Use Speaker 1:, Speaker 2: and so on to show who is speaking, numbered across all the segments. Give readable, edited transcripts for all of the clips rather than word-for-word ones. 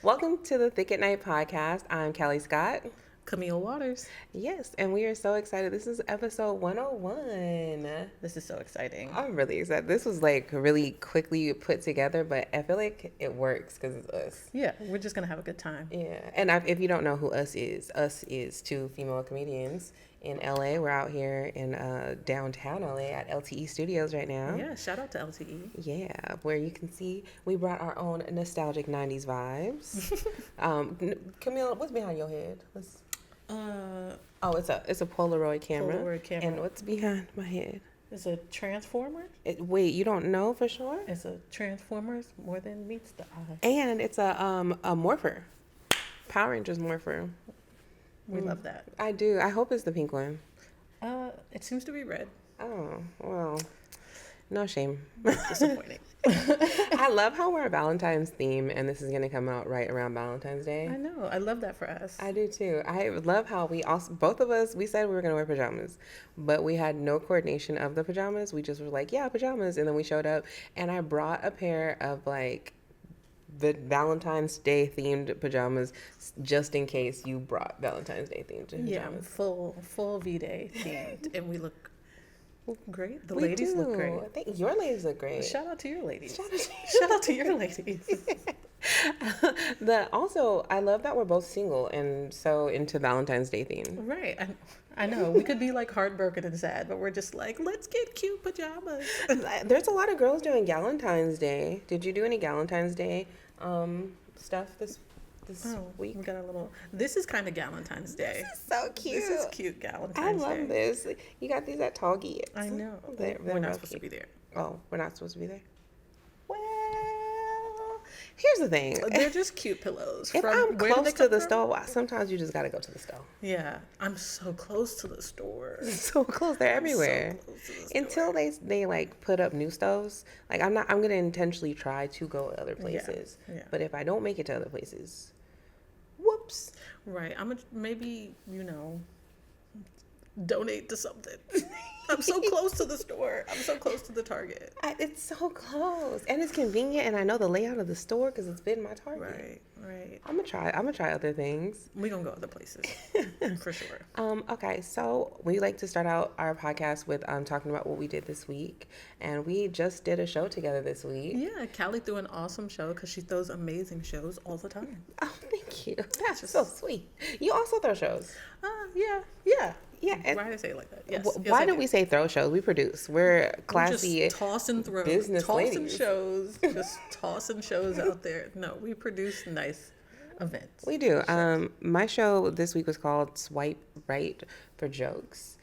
Speaker 1: Welcome to the Thick at Night podcast. I'm Callie Scott.
Speaker 2: Camille Waters.
Speaker 1: Yes, and we are so excited. This is episode 101.
Speaker 2: This is so exciting.
Speaker 1: I'm really excited. This was like really quickly put together, but I feel like it works because it's us.
Speaker 2: Yeah, we're just going to have a good time.
Speaker 1: Yeah, and if you don't know who us is two female comedians in LA. We're out here in downtown LA at LTE Studios right now.
Speaker 2: Yeah, shout out to LTE.
Speaker 1: Yeah, where you can see we brought our own nostalgic 90s vibes. Camille, what's behind your head? It's a Polaroid camera.
Speaker 2: Polaroid camera.
Speaker 1: And what's behind my head?
Speaker 2: It's a Transformer.
Speaker 1: Wait, you don't know for sure?
Speaker 2: It's a Transformers more than meets the eye.
Speaker 1: And it's a morpher. Power Rangers morpher.
Speaker 2: We love that.
Speaker 1: I do. I hope it's the pink one.
Speaker 2: It seems to be red.
Speaker 1: Oh, well, no shame.
Speaker 2: Disappointing.
Speaker 1: I love how we're a Valentine's theme, and this is going to come out right around Valentine's Day.
Speaker 2: I know. I love that for us.
Speaker 1: I do too. I love how both of us, we said we were going to wear pajamas, but we had no coordination of the pajamas. We just were like, yeah, pajamas. And then we showed up, and I brought a pair of like the Valentine's Day themed pajamas just in case you brought Valentine's Day themed pajamas.
Speaker 2: Yeah, full V-Day themed, and we look great. The
Speaker 1: We
Speaker 2: ladies
Speaker 1: do.
Speaker 2: look great.
Speaker 1: I think your ladies look great.
Speaker 2: Shout out to your ladies.
Speaker 1: Shout
Speaker 2: Shout out to your ladies.
Speaker 1: Also, I love that we're both single and so into Valentine's Day theme.
Speaker 2: Right. I know. We could be like heartbroken and sad, but we're just like, let's get cute pajamas.
Speaker 1: There's a lot of girls doing Galentine's Day. Did you do any Galentine's Day stuff this week?
Speaker 2: We got a little. This is kind of Galentine's Day.
Speaker 1: This is so cute.
Speaker 2: This is cute Galentine's Day.
Speaker 1: I love this. You got these at Target.
Speaker 2: I know. We're not supposed to be there.
Speaker 1: Oh, we're not supposed to be there? Well, here's the thing.
Speaker 2: They're just cute pillows.
Speaker 1: If I'm close to the store, sometimes you just got to go to the store.
Speaker 2: Yeah. I'm so close to the store.
Speaker 1: So close. They're everywhere.
Speaker 2: So close to the
Speaker 1: Until they like put up new stoves. Like I'm going to intentionally try to go other places.
Speaker 2: Yeah.
Speaker 1: But if I don't make it to other places, whoops.
Speaker 2: Right. Maybe, donate to something. I'm so close to the store. I'm so close to the Target.
Speaker 1: It's so close. And it's convenient. And I know the layout of the store because it's been my Target.
Speaker 2: Right.
Speaker 1: I'm gonna try other things.
Speaker 2: We're going to go other places. For sure.
Speaker 1: Okay, so we like to start out our podcast with talking about what we did this week. And we just did a show together this week.
Speaker 2: Yeah, Callie threw an awesome show because she throws amazing shows all the time.
Speaker 1: Oh, thank you. That's just so sweet. You also throw shows.
Speaker 2: Yeah.
Speaker 1: Yeah.
Speaker 2: Why did I say it like that? Yes.
Speaker 1: Why do we say throw shows? We produce. We're classy.
Speaker 2: Just toss and throw.
Speaker 1: Business ladies.
Speaker 2: Shows. Just tossing shows out there. No, we produce nice events.
Speaker 1: We do. My show this week was called Swipe Right for Jokes,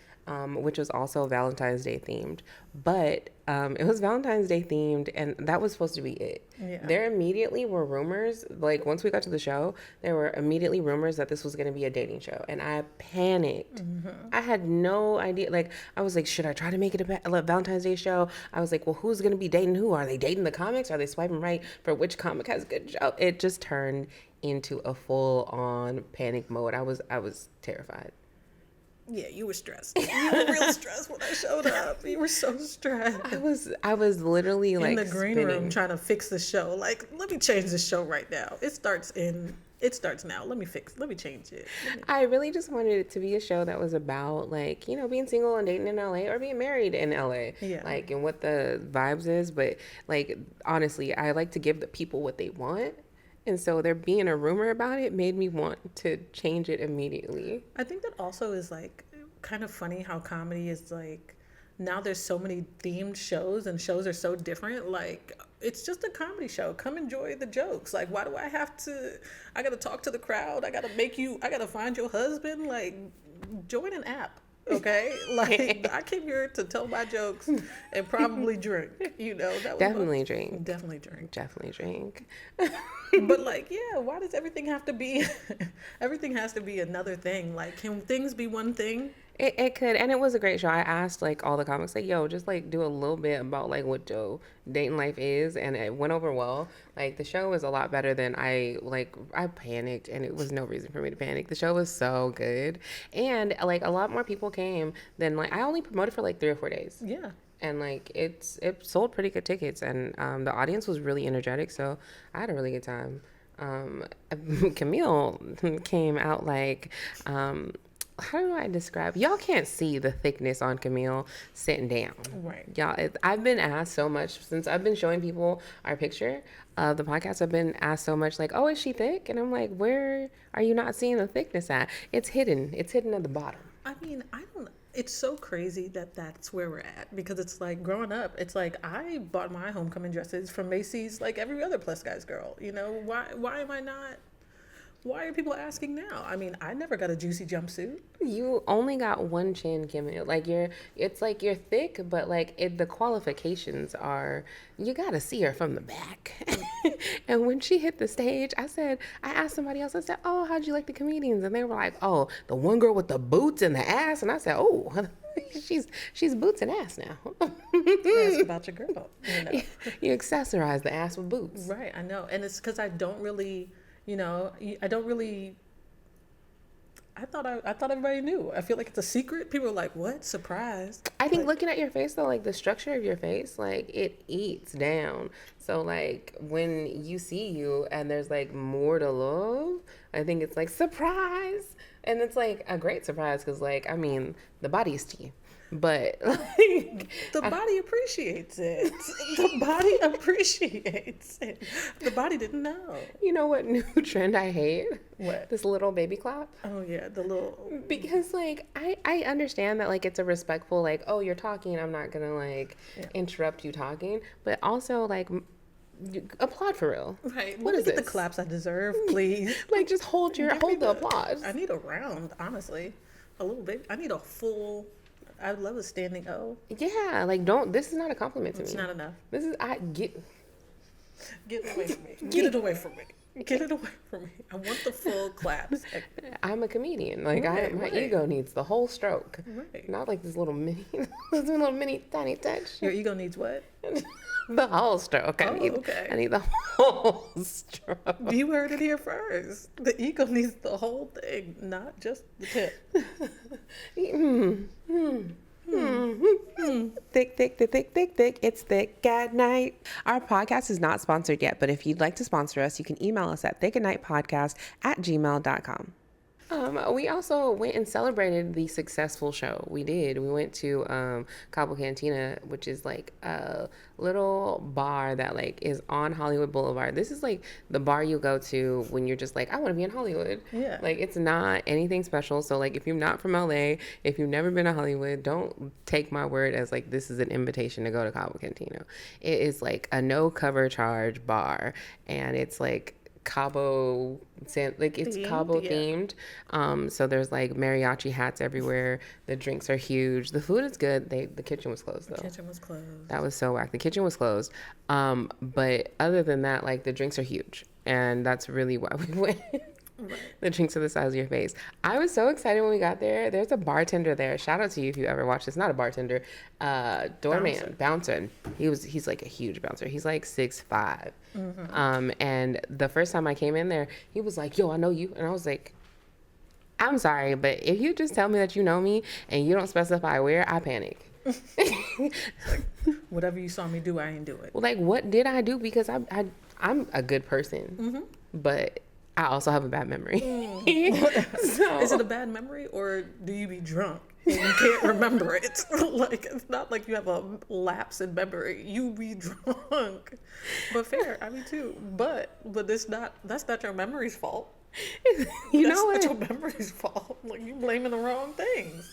Speaker 1: which was also Valentine's Day themed. But it was Valentine's Day themed, and that was supposed to be it.
Speaker 2: Yeah.
Speaker 1: There immediately were rumors, like once we got to the show, there were immediately rumors that this was going to be a dating show. And I panicked. Mm-hmm. I had no idea. Like, I was like, should I try to make it a Valentine's Day show? I was like, well, who's going to be dating who? Are they dating the comics? Are they swiping right for which comic has a good joke? It just turned into a full-on panic mode. I was terrified.
Speaker 2: Yeah, you were stressed. You were real stressed when I showed up. You were so stressed.
Speaker 1: I was literally like
Speaker 2: in the green
Speaker 1: spinning.
Speaker 2: room trying to fix the show. Like, let me change the show right now. It starts now. Let me change it.
Speaker 1: I really just wanted it to be a show that was about like, being single and dating in LA or being married in LA.
Speaker 2: Yeah.
Speaker 1: Like, and what the vibes is. But like, honestly, I like to give the people what they want. And so there being a rumor about it made me want to change it immediately.
Speaker 2: I think that also is like kind of funny how comedy is like, now there's so many themed shows and shows are so different. Like, it's just a comedy show. Come enjoy the jokes. Like, why do I got to talk to the crowd? I got to find your husband. Like, join an app. Okay, like I came here to tell my jokes and probably drink. That was
Speaker 1: Definitely drink.
Speaker 2: Definitely drink. But like, yeah, why does everything have to be? Everything has to be another thing. Like, can things be one thing?
Speaker 1: It could, and it was a great show. I asked like all the comics, like, yo, just like do a little bit about like what your dating life is, and it went over well. Like, the show was a lot better than I panicked, and it was no reason for me to panic. The show was so good, and like a lot more people came than like I only promoted for like 3 or 4 days.
Speaker 2: Yeah.
Speaker 1: And like it sold pretty good tickets, and the audience was really energetic, so I had a really good time. Camille came out like, how do I describe? Y'all can't see the thickness on Camille sitting down.
Speaker 2: Right.
Speaker 1: Y'all, I've been asked so much since I've been showing people our picture of the podcast. I've been asked so much, like, oh, is she thick? And I'm like, where are you not seeing the thickness at? It's hidden. It's hidden at the bottom.
Speaker 2: I mean, I don't. It's so crazy that that's where we're at, because it's like growing up, it's like I bought my homecoming dresses from Macy's like every other plus size girl. You know, why am I not? Why are people asking now? I mean, I never got a juicy jumpsuit.
Speaker 1: You only got one chin, Camille. Like it's like you're thick, but like the qualifications are, you gotta see her from the back. And when she hit the stage, I asked somebody else, I said, oh, how'd you like the comedians? And they were like, oh, the one girl with the boots and the ass. And I said, oh, she's boots and ass now.
Speaker 2: Ask about your girl. You know?
Speaker 1: You accessorize the ass with boots.
Speaker 2: Right, I know. And it's because I don't really, you know, I don't really. I thought everybody knew. I feel like it's a secret. People are like, "What? Surprise!"
Speaker 1: I think looking at your face though, like the structure of your face, like it eats down. So like when you see you and there's like more to love, I think it's like surprise, and it's like a great surprise because like I mean the body is tea. But like,
Speaker 2: the body appreciates it. The body appreciates it. The body didn't know.
Speaker 1: You know what new trend I hate?
Speaker 2: What?
Speaker 1: This little baby clap.
Speaker 2: Oh yeah, the little.
Speaker 1: Because like I understand that like it's a respectful like, oh, you're talking, I'm not gonna like interrupt you talking, but also like applaud for real.
Speaker 2: Right.
Speaker 1: What is
Speaker 2: get
Speaker 1: this?
Speaker 2: The claps I deserve, please.
Speaker 1: Like just hold the applause.
Speaker 2: I need a round, honestly. A little bit. I need a full. I'd love a standing O.
Speaker 1: Yeah, like this is not a compliment to me.
Speaker 2: It's not enough.
Speaker 1: This is
Speaker 2: Get it away from me. Get it away from me. Get it away from me. I want the full claps.
Speaker 1: I'm a comedian. Like my ego needs the whole stroke.
Speaker 2: Right.
Speaker 1: Not like this little mini tiny touch.
Speaker 2: Your ego needs what?
Speaker 1: The whole stroke. I need the whole stroke.
Speaker 2: You heard it here first. The ego needs the whole thing, not just the tip. Thick.
Speaker 1: It's thick at night. Our podcast is not sponsored yet, but if you'd like to sponsor us, you can email us at thickatnitepodcast@gmail.com. We also went and celebrated the successful show. We did. We went to Cabo Cantina, which is like a little bar that like is on Hollywood Boulevard. This is like the bar you go to when you're just like, I want to be in Hollywood.
Speaker 2: Yeah.
Speaker 1: Like it's not anything special. So like if you're not from LA, if you've never been to Hollywood, don't take my word as like this is an invitation to go to Cabo Cantina. It is like a no cover charge bar, and it's like Cabo, like it's themed, Cabo themed. So there's like mariachi hats everywhere. The drinks are huge. The food is good. The kitchen was closed though.
Speaker 2: The kitchen was closed.
Speaker 1: That was so whack. The kitchen was closed. But other than that, like the drinks are huge, and that's really why we went. Right. The drinks are the size of your face. I was so excited when we got there. There's a bartender there. Shout out to you if you ever watched this. Not a bartender, doorman, bouncer. He's like a huge bouncer. He's like 6'5". Mm-hmm. And the first time I came in there, he was like, "Yo, I know you," and I was like, "I'm sorry, but if you just tell me that you know me and you don't specify where, I panic."
Speaker 2: Like, whatever you saw me do, I ain't do it.
Speaker 1: Well, like, what did I do? Because I'm a good person, but I also have a bad memory.
Speaker 2: So, is it a bad memory, or do you be drunk and you can't remember it? Like, it's not like you have a lapse in memory. You be drunk. But fair, I mean too. But that's not your memory's fault.
Speaker 1: You know what?
Speaker 2: That's not your memory's fault. Like, you blaming the wrong things.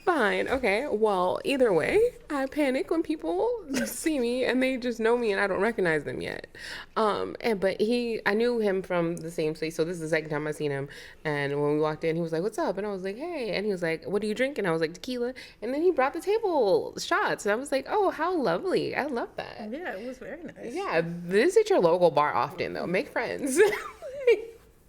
Speaker 1: Fine. Okay. Well, either way, I panic when people see me and they just know me and I don't recognize them yet. But I knew him from the same place. So this is the second time I seen him. And when we walked in, he was like, "What's up?" And I was like, "Hey." And he was like, "What are you drinking?" I was like, "Tequila." And then he brought the table shots. And I was like, "Oh, how lovely. I love that."
Speaker 2: Yeah, it was very nice.
Speaker 1: Yeah. Visit your local bar often though. Make friends.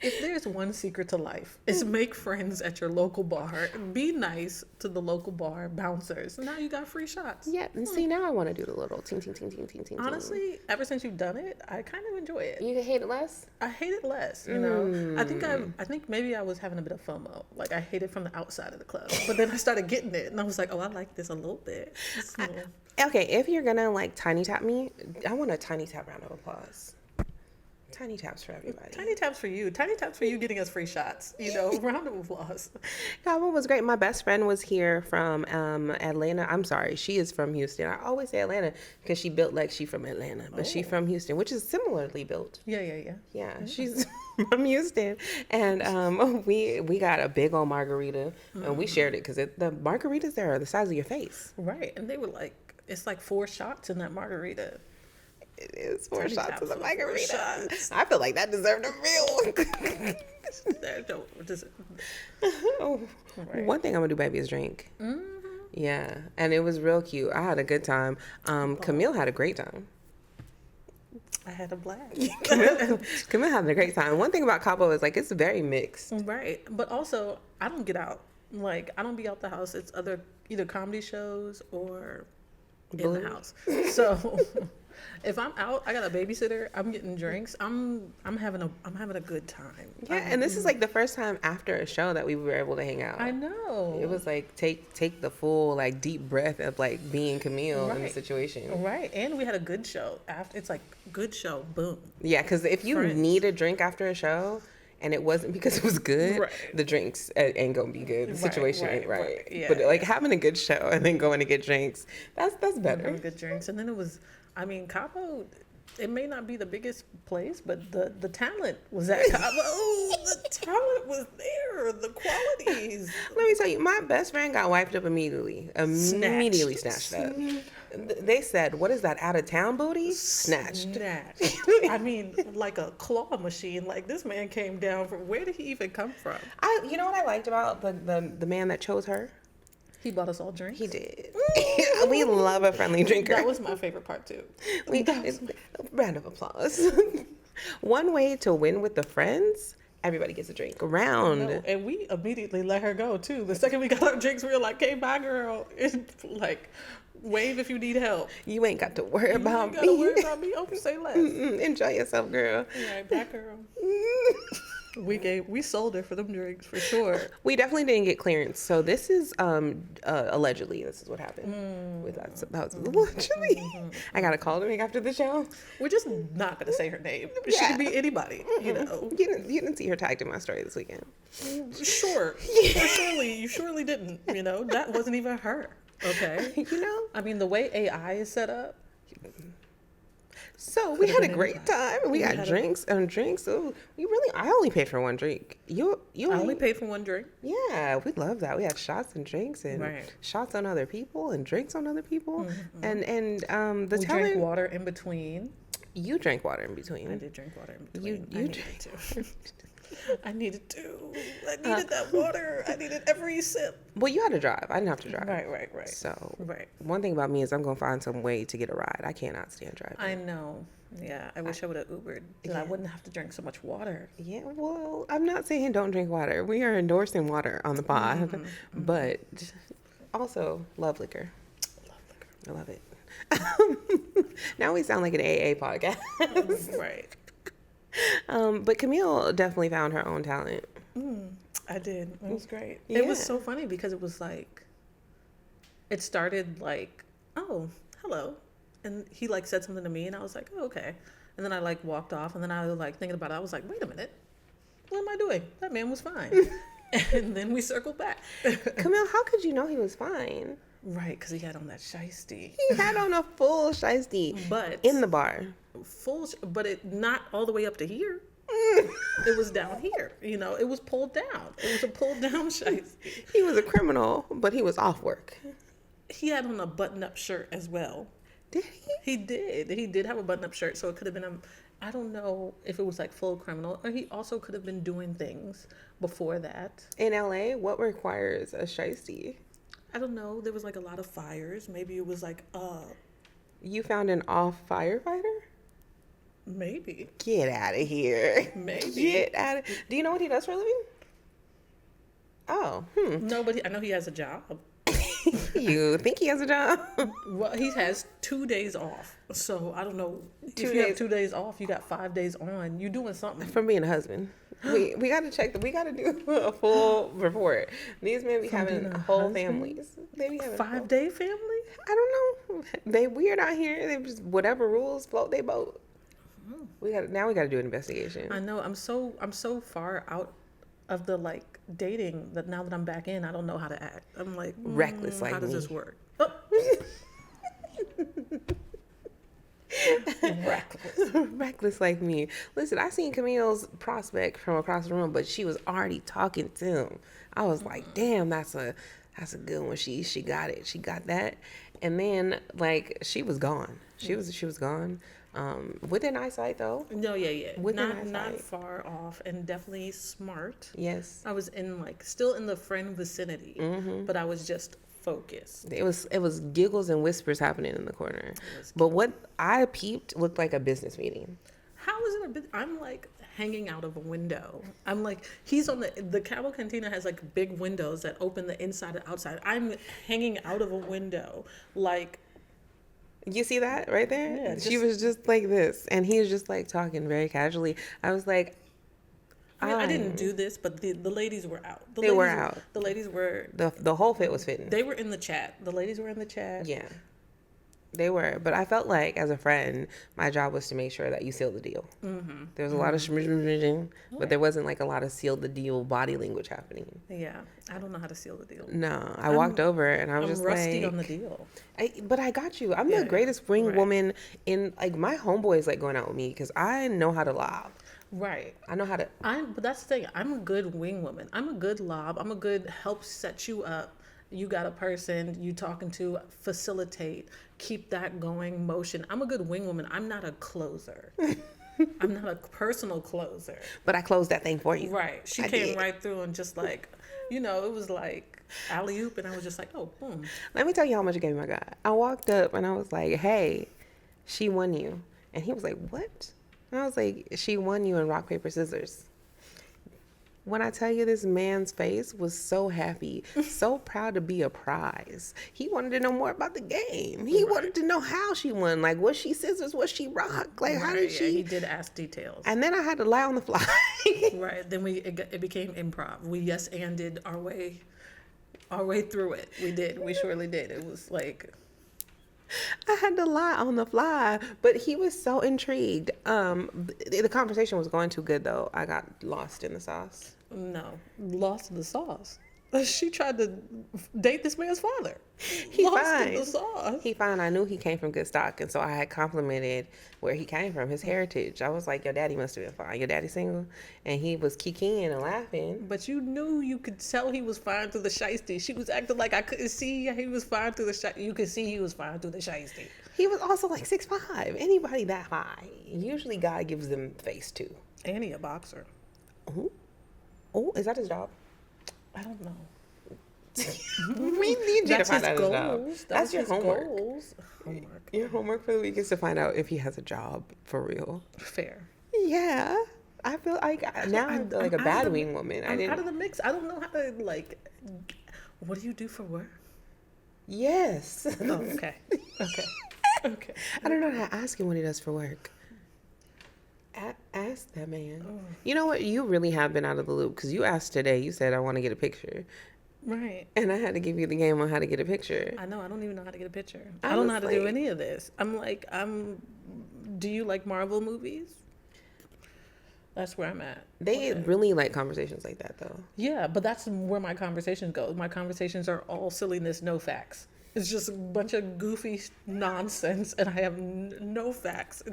Speaker 2: If there's one secret to life, it's make friends at your local bar. Be nice to the local bar bouncers. Now you got free shots.
Speaker 1: Yeah, and see, now I want to do the little ting, ting, ting, ting, ting, ting.
Speaker 2: Honestly, ever since you've done it, I kind of enjoy it.
Speaker 1: You hate it less?
Speaker 2: I hate it less, you know. I think maybe I was having a bit of FOMO. Like, I hate it from the outside of the club. But then I started getting it, and I was like, oh, I like this a little bit. Okay,
Speaker 1: if you're going to, like, tiny tap me, I want a tiny tap round of applause. Tiny taps for everybody.
Speaker 2: Tiny taps for you. Tiny taps for you getting us free shots. Round of applause.
Speaker 1: Cabo was great. My best friend was here from Atlanta. I'm sorry, she is from Houston. I always say Atlanta because she built like she from Atlanta, but she from Houston, which is similarly built.
Speaker 2: Yeah.
Speaker 1: She's from Houston, and we got a big old margarita, and we shared it because the margaritas there are the size of your face.
Speaker 2: Right, and they were like, it's like 4 shots in that margarita.
Speaker 1: It is 4 shots of the margarita. I feel like that deserved a meal. Right. One thing I'm gonna do, baby, is drink. Mm-hmm. Yeah, and it was real cute. I had a good time. Camille had a great time.
Speaker 2: I had a blast.
Speaker 1: Camille had a great time. One thing about Cabo is like it's very mixed.
Speaker 2: Right, but also I don't get out. Like I don't be out the house. It's either comedy shows or in the house. So. If I'm out, I got a babysitter. I'm getting drinks. I'm having a good time.
Speaker 1: Yeah, and this is like the first time after a show that we were able to hang out.
Speaker 2: I know.
Speaker 1: It was like take the full like deep breath of like being Camille in the situation.
Speaker 2: Right, and we had a good show after. It's like good show, boom.
Speaker 1: Yeah, because if you need a drink after a show. And it wasn't because it was good. Right. The drinks ain't gonna be good. The situation ain't right. Yeah, but like having a good show and then going to get drinks, that's better.
Speaker 2: Good drinks, and then it was. I mean, Cabo, it may not be the biggest place, but the talent was at Cabo. The talent was there. The qualities.
Speaker 1: Let me tell you, my best friend got wiped up immediately. Immediately snatched up. They said, what is that, out of town booty? Snatched.
Speaker 2: I mean, like a claw machine. Like this man came down from, where did he even come from?
Speaker 1: You know what I liked about the man that chose her?
Speaker 2: He bought us all drinks.
Speaker 1: He did. We love a friendly drinker.
Speaker 2: That was my favorite part too.
Speaker 1: Round of applause. One way to win with the friends, everybody gets a drink. Round.
Speaker 2: And we immediately let her go too. The second we got our drinks, we were like, "Hey, bye, girl." It's like, wave if you need help.
Speaker 1: You ain't got to worry about me.
Speaker 2: Open, say less.
Speaker 1: Enjoy yourself, girl.
Speaker 2: All right, bye, girl. We sold her for them drinks for sure.
Speaker 1: We definitely didn't get clearance. So this is allegedly this is what happened with that. That was allegedly. I got a call to make after the show.
Speaker 2: We're just not gonna say her name. Yeah. She could be anybody. You
Speaker 1: didn't see her tagged in my story this weekend.
Speaker 2: Sure. You surely didn't. That wasn't even her. Okay. I mean, the way AI is set up.
Speaker 1: So we had a great time. We got drinks and drinks. So I only paid for one drink. I
Speaker 2: only paid for one drink.
Speaker 1: Yeah, we love that. We had shots and drinks and shots on other people and drinks on other people. Mm-hmm.
Speaker 2: We drank water in between.
Speaker 1: You drank water in between.
Speaker 2: I did drink water in between. You drank too. I needed to. I needed that water. I needed every sip.
Speaker 1: Well, you had to drive. I didn't have to drive.
Speaker 2: Right.
Speaker 1: So, one thing about me is I'm going to find some way to get a ride. I cannot stand driving.
Speaker 2: I know. Yeah, I wish I would have Ubered. Then I wouldn't have to drink so much water.
Speaker 1: Yeah, well, I'm not saying don't drink water. We are endorsing water on the pod. Mm-hmm. But also, love liquor. I love it. Now we sound like an AA podcast.
Speaker 2: Right.
Speaker 1: But Camille definitely found her own talent.
Speaker 2: I did. It was great.
Speaker 1: Yeah.
Speaker 2: It was so funny because it was like, it started like, oh, hello. And he like said something to me and I was like, oh, okay. And then I like walked off and then I was like thinking about it. I was like, wait a minute. What am I doing? That man was fine. And then we circled back.
Speaker 1: Camille, how could you know he was fine?
Speaker 2: Right, because he had on that shiesty.
Speaker 1: He had on a full shiesty.
Speaker 2: But
Speaker 1: in the bar.
Speaker 2: But it not all the way up to here. It was down here. It was pulled down. It was a pulled down shiesty.
Speaker 1: He was a criminal, but he was off work.
Speaker 2: He had on a button-up shirt as well.
Speaker 1: Did he?
Speaker 2: He did. He did have a button-up shirt, so it could have been I don't know if it was like full criminal, or he also could have been doing things before that.
Speaker 1: In LA, what requires a shiesty?
Speaker 2: I don't know. There was like a lot of fires. Maybe it was like
Speaker 1: You found an off firefighter?
Speaker 2: Maybe.
Speaker 1: Get out of here.
Speaker 2: Maybe.
Speaker 1: Get out of. Do you know what he does for a living? Oh.
Speaker 2: No, but I know he has a job.
Speaker 1: You think he has a job?
Speaker 2: Well, he has 2 days off. So I don't know. If you have 2 days off, you got 5 days on. You doing something.
Speaker 1: From being a husband. We got to check. We got to do a full report. These men be having whole families. They be having
Speaker 2: 5-day family?
Speaker 1: I don't know. They weird out here. They just whatever rules float they boat. We got to do an investigation.
Speaker 2: I know. I'm so far out of the like dating that now that I'm back in, I don't know how to act. I'm like
Speaker 1: Reckless like
Speaker 2: how does
Speaker 1: me.
Speaker 2: this work? Oh. Reckless.
Speaker 1: Reckless like me. Listen, I seen Camille's prospect from across the room, but she was already talking to him. I was like, damn, that's a good one. She got it. She got that. And then like she was gone. She was gone. Within eyesight though.
Speaker 2: No, yeah.
Speaker 1: Within
Speaker 2: Not
Speaker 1: eyesight.
Speaker 2: far off, and definitely smart.
Speaker 1: Yes.
Speaker 2: I was in like still in the friend vicinity, but I was just focused.
Speaker 1: It was giggles and whispers happening in the corner. But what I peeped looked like a business meeting.
Speaker 2: How is it a bit? I'm like hanging out of a window. I'm like, he's on the Cabo Cantina has like big windows that open the inside and outside. I'm hanging out of a window, like.
Speaker 1: You see that right there?
Speaker 2: Yeah,
Speaker 1: she was just like this, and he was just like talking very casually. I was like,
Speaker 2: I didn't do this, but the ladies were out.
Speaker 1: They were out.
Speaker 2: The ladies were.
Speaker 1: The whole fit was fitting.
Speaker 2: They were in the chat. The ladies were in the chat.
Speaker 1: Yeah, they were. But I felt like as a friend, my job was to make sure that you sealed the deal. Mm-hmm. There was a lot of shmishmishing, but there wasn't like a lot of seal the deal body language happening.
Speaker 2: Yeah, I don't know how to seal the deal.
Speaker 1: No, I walked over and I was just
Speaker 2: rusty
Speaker 1: like,
Speaker 2: on the deal.
Speaker 1: But I got you. I'm the greatest wing woman in like my homeboys like going out with me because I know how to lob.
Speaker 2: Right.
Speaker 1: I know how to.
Speaker 2: But that's the thing. I'm a good wing woman. I'm a good lob. I'm a good help set you up. You got a person you talking to, facilitate, keep that going motion. I'm a good wing woman. I'm not a closer. I'm not a personal closer.
Speaker 1: But I closed that thing for you.
Speaker 2: Right. She came right through and just like, it was like alley-oop, and I was just like, oh, boom.
Speaker 1: Let me tell you how much game I got. I walked up and I was like, hey, she won you. And he was like, what? And I was like, she won you in rock, paper, scissors. When I tell you this man's face was so happy, so proud to be a prize. He wanted to know more about the game. He wanted to know how she won. Like, was she scissors? Was she rock? Like, how did she?
Speaker 2: Yeah, he did ask details.
Speaker 1: And then I had to lie on the fly.
Speaker 2: Right. Then it became improv. We yes-anded our way through it. We did. We surely did. It was like...
Speaker 1: I had to lie on the fly, but he was so intrigued. The conversation was going too good, though. I got lost in the sauce.
Speaker 2: No, lost in the sauce. She tried to date this man's father.
Speaker 1: He
Speaker 2: lost
Speaker 1: fine.
Speaker 2: in the sauce.
Speaker 1: He fine. I knew he came from good stock, and so I had complimented where he came from, his heritage. I was like, your daddy must have been fine. Your daddy single? And he was kikiing and laughing.
Speaker 2: But you could tell he was fine through the shiesty. She was acting like I couldn't see he was fine through the shiesty. You could see he was fine through the shiesty.
Speaker 1: He was also like 6'5". Anybody that high, usually God gives them face too.
Speaker 2: And he a boxer.
Speaker 1: Oh, is that his job?
Speaker 2: I don't know.
Speaker 1: We need you to find out his job. That's your homework.
Speaker 2: Homework.
Speaker 1: Your homework for the week is to find out if he has a job for real.
Speaker 2: Fair.
Speaker 1: Yeah. I feel like now I'm like a bad wing woman.
Speaker 2: I'm out of the mix. I don't know how to like. What do you do for work?
Speaker 1: Yes.
Speaker 2: Oh, okay. Okay.
Speaker 1: I don't know how to ask him what he does for work. Ask that man. Oh. You know what? You really have been out of the loop because you asked today. You said, I want to get a picture.
Speaker 2: Right.
Speaker 1: And I had to give you the game on how to get a picture.
Speaker 2: I know. I don't even know how to get a picture. I don't know how to do any of this. Do you like Marvel movies? That's where I'm at.
Speaker 1: They really like conversations like that, though.
Speaker 2: Yeah, but that's where my conversations go. My conversations are all silliness, no facts. It's just a bunch of goofy nonsense, and I have no facts.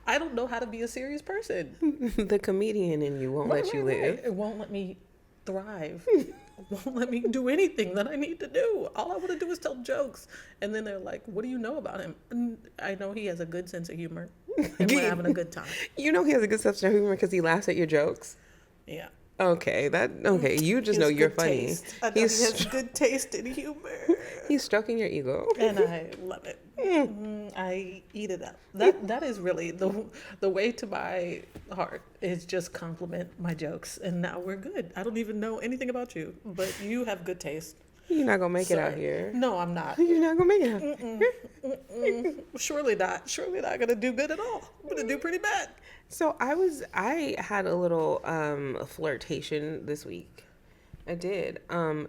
Speaker 2: I don't know how to be a serious person.
Speaker 1: The comedian in you won't let you live.
Speaker 2: Right. It won't let me thrive. It won't let me do anything that I need to do. All I want to do is tell jokes. And then they're like, what do you know about him? And I know he has a good sense of humor, and we're having a good time.
Speaker 1: You know he has a good sense of humor because he laughs at your jokes?
Speaker 2: Yeah.
Speaker 1: Okay, you just know you're funny.
Speaker 2: Taste. I know he has good taste in humor.
Speaker 1: He's stroking your ego.
Speaker 2: And I love it. I eat it up. That is really the way to my heart is just compliment my jokes, and now we're good. I don't even know anything about you, but you have good taste.
Speaker 1: You're not gonna make it out here.
Speaker 2: No, I'm not.
Speaker 1: You're not gonna make it out here.
Speaker 2: Surely not. Surely not gonna do good at all. I'm gonna do pretty bad.
Speaker 1: So I had a little flirtation this week. I did.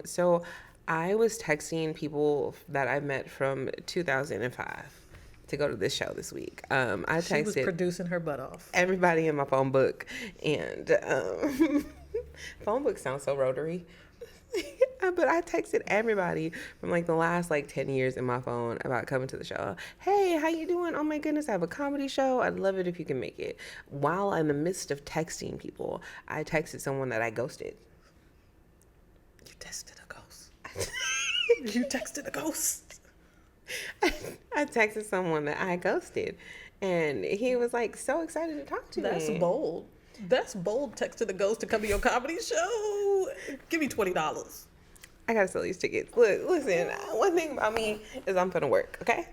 Speaker 1: So I was texting people that I met from 2005, to go to this show this week. I
Speaker 2: She was
Speaker 1: texted
Speaker 2: producing her butt off.
Speaker 1: everybody in my phone book, and phone book sounds so rotary. But I texted everybody from like the last like 10 years in my phone about coming to the show. Hey, how you doing? Oh my goodness, I have a comedy show. I'd love it if you can make it. While in the midst of texting people, I texted someone that I ghosted.
Speaker 2: You texted a ghost. You texted a ghost.
Speaker 1: I texted someone that I ghosted, and he was like so excited to talk to me.
Speaker 2: That's bold. That's bold. Texting a ghost to come to your comedy show. Give me $20.
Speaker 1: I gotta sell these tickets. Look, listen. One thing about me is I'm gonna work. Okay,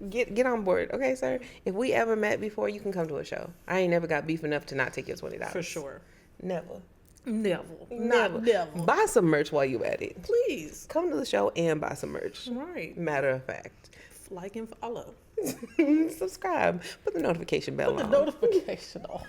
Speaker 1: get on board. Okay, sir. If we ever met before, you can come to a show. I ain't never got beef enough to not take your $20.
Speaker 2: For sure.
Speaker 1: Never.
Speaker 2: Never.
Speaker 1: Never.
Speaker 2: Never.
Speaker 1: Buy some merch while you at it.
Speaker 2: Please.
Speaker 1: Come to the show and buy some merch.
Speaker 2: Right.
Speaker 1: Matter of fact.
Speaker 2: Like and follow.
Speaker 1: Subscribe. Put the notification bell
Speaker 2: Put
Speaker 1: on.
Speaker 2: the notification on.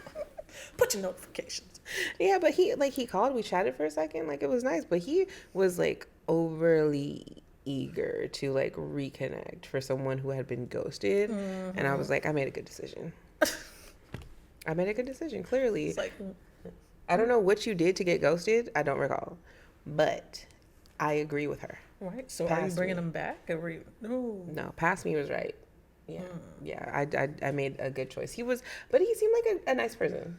Speaker 2: Put your notifications.
Speaker 1: Yeah, but he called. We chatted for a second. Like, it was nice, but he was like overly eager to like reconnect for someone who had been ghosted, and I was like, I made a good decision. I made a good decision. Clearly,
Speaker 2: It's like,
Speaker 1: I don't know what you did to get ghosted. I don't recall, but I agree with her.
Speaker 2: right. So are you
Speaker 1: Past
Speaker 2: bringing
Speaker 1: me.
Speaker 2: them back? Or no.
Speaker 1: No, past me was right. Yeah, yeah. I made a good choice. But he seemed like a nice person.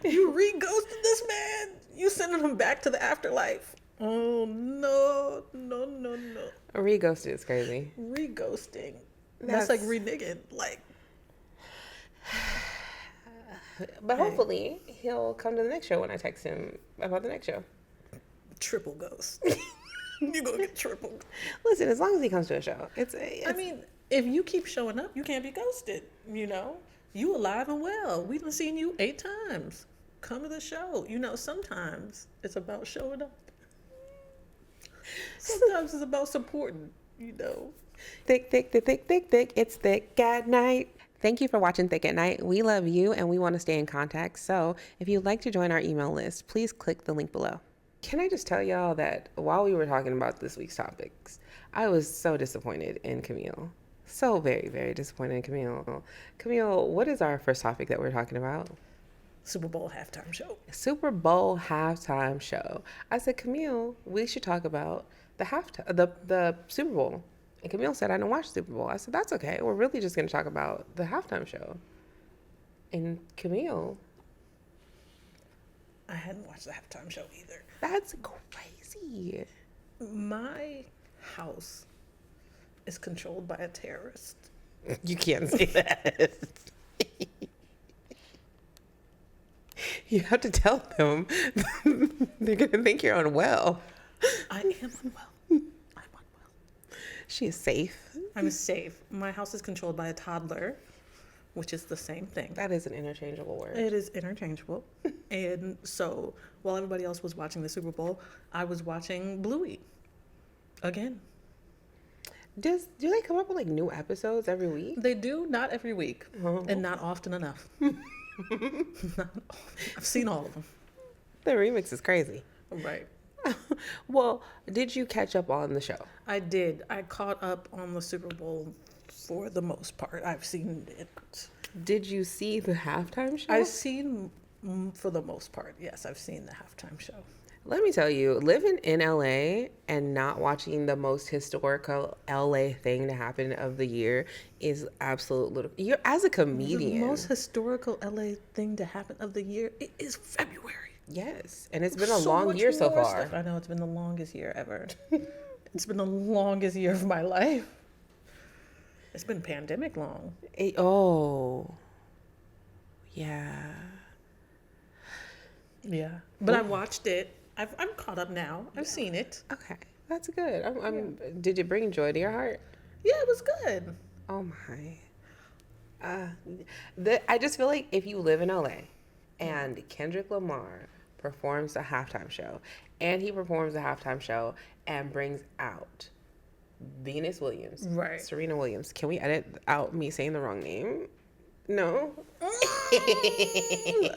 Speaker 2: You re-ghosted this man. You sending him back to the afterlife. Oh no.
Speaker 1: A re-ghosted is crazy.
Speaker 2: Re-ghosting. That's like reneging. Like,
Speaker 1: But hopefully he'll come to the next show when I text him about the next show.
Speaker 2: triple ghost. You gonna get triple.
Speaker 1: Listen, as long as he comes to a show, it's
Speaker 2: I mean, if you keep showing up, you can't be ghosted. You know, you alive and well. We done seen you 8 times. Come to the show. You know, sometimes it's about showing up. Sometimes it's about supporting. You know,
Speaker 1: thick. It's thick at night. Thank you for watching Thick at Night. We love you and we want to stay in contact. So if you'd like to join our email list, please click the link below. Can I just tell y'all that while we were talking about this week's topics, I was so disappointed in Camille. So very, very disappointed in Camille. Camille, what is our first topic that we're talking about?
Speaker 2: Super Bowl halftime show.
Speaker 1: Super Bowl halftime show. I said, Camille, we should talk about the Super Bowl. And Camille said, I don't watch Super Bowl. I said, that's okay. We're really just going to talk about the halftime show. And Camille,
Speaker 2: I hadn't watched the halftime show either.
Speaker 1: that's crazy.
Speaker 2: My house is controlled by a terrorist.
Speaker 1: You can't say that. You have to tell them. They're going to think you're unwell.
Speaker 2: I am unwell. I'm unwell.
Speaker 1: She is safe.
Speaker 2: I'm safe. My house is controlled by a toddler, which is the same thing.
Speaker 1: That is an interchangeable word.
Speaker 2: It is interchangeable. And so while everybody else was watching the Super Bowl, I was watching Bluey again.
Speaker 1: Do they come up with like new episodes every week?
Speaker 2: They do, not every week, and not often enough. Not often. I've seen all of them.
Speaker 1: The remix is crazy.
Speaker 2: Right.
Speaker 1: Well, did you catch up on the show?
Speaker 2: I did. I caught up on the Super Bowl for the most part. I've seen it.
Speaker 1: Did you see the halftime show?
Speaker 2: I've seen, for the most part, yes, I've seen the halftime show.
Speaker 1: Let me tell you, living in LA and not watching the most historical LA thing to happen of the year is absolute little. You're as a comedian.
Speaker 2: The most historical LA thing to happen of the year, it is February.
Speaker 1: Yes, and it's been a
Speaker 2: So
Speaker 1: long
Speaker 2: much
Speaker 1: year so
Speaker 2: more
Speaker 1: far.
Speaker 2: stuff. I know, it's been the longest year ever. It's been the longest year of my life. It's been pandemic long.
Speaker 1: Yeah.
Speaker 2: Yeah, but I watched it. I'm caught up now. I've seen it.
Speaker 1: Okay, that's good. Did it bring joy to your heart?
Speaker 2: Yeah, it was good.
Speaker 1: Oh my. I just feel like if you live in LA and Kendrick Lamar performs a halftime show and he performs a halftime show and brings out Venus Williams,
Speaker 2: Right.
Speaker 1: Serena Williams. Can we edit out me saying the wrong name? No.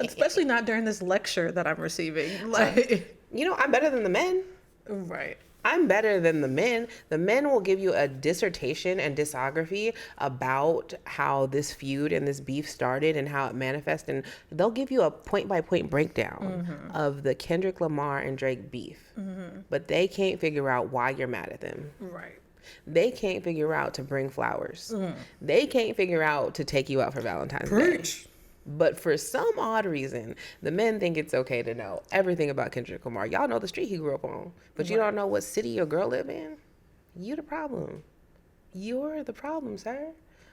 Speaker 2: Especially not during this lecture that I'm receiving. Like,
Speaker 1: You know, I'm better than the men.
Speaker 2: Right.
Speaker 1: I'm better than the men. The men will give you a dissertation and discography about how this feud and this beef started and how it manifests, and they'll give you a point by point breakdown of the Kendrick Lamar and Drake beef. But they can't figure out why you're mad at them.
Speaker 2: Right.
Speaker 1: They can't figure out to bring flowers. They can't figure out to take you out for Valentine's
Speaker 2: Preach.
Speaker 1: Day. But for some odd reason, the men think it's okay to know everything about Kendrick Lamar. Y'all know the street he grew up on, but you don't know what city your girl live in. You the problem. You're the problem, sir.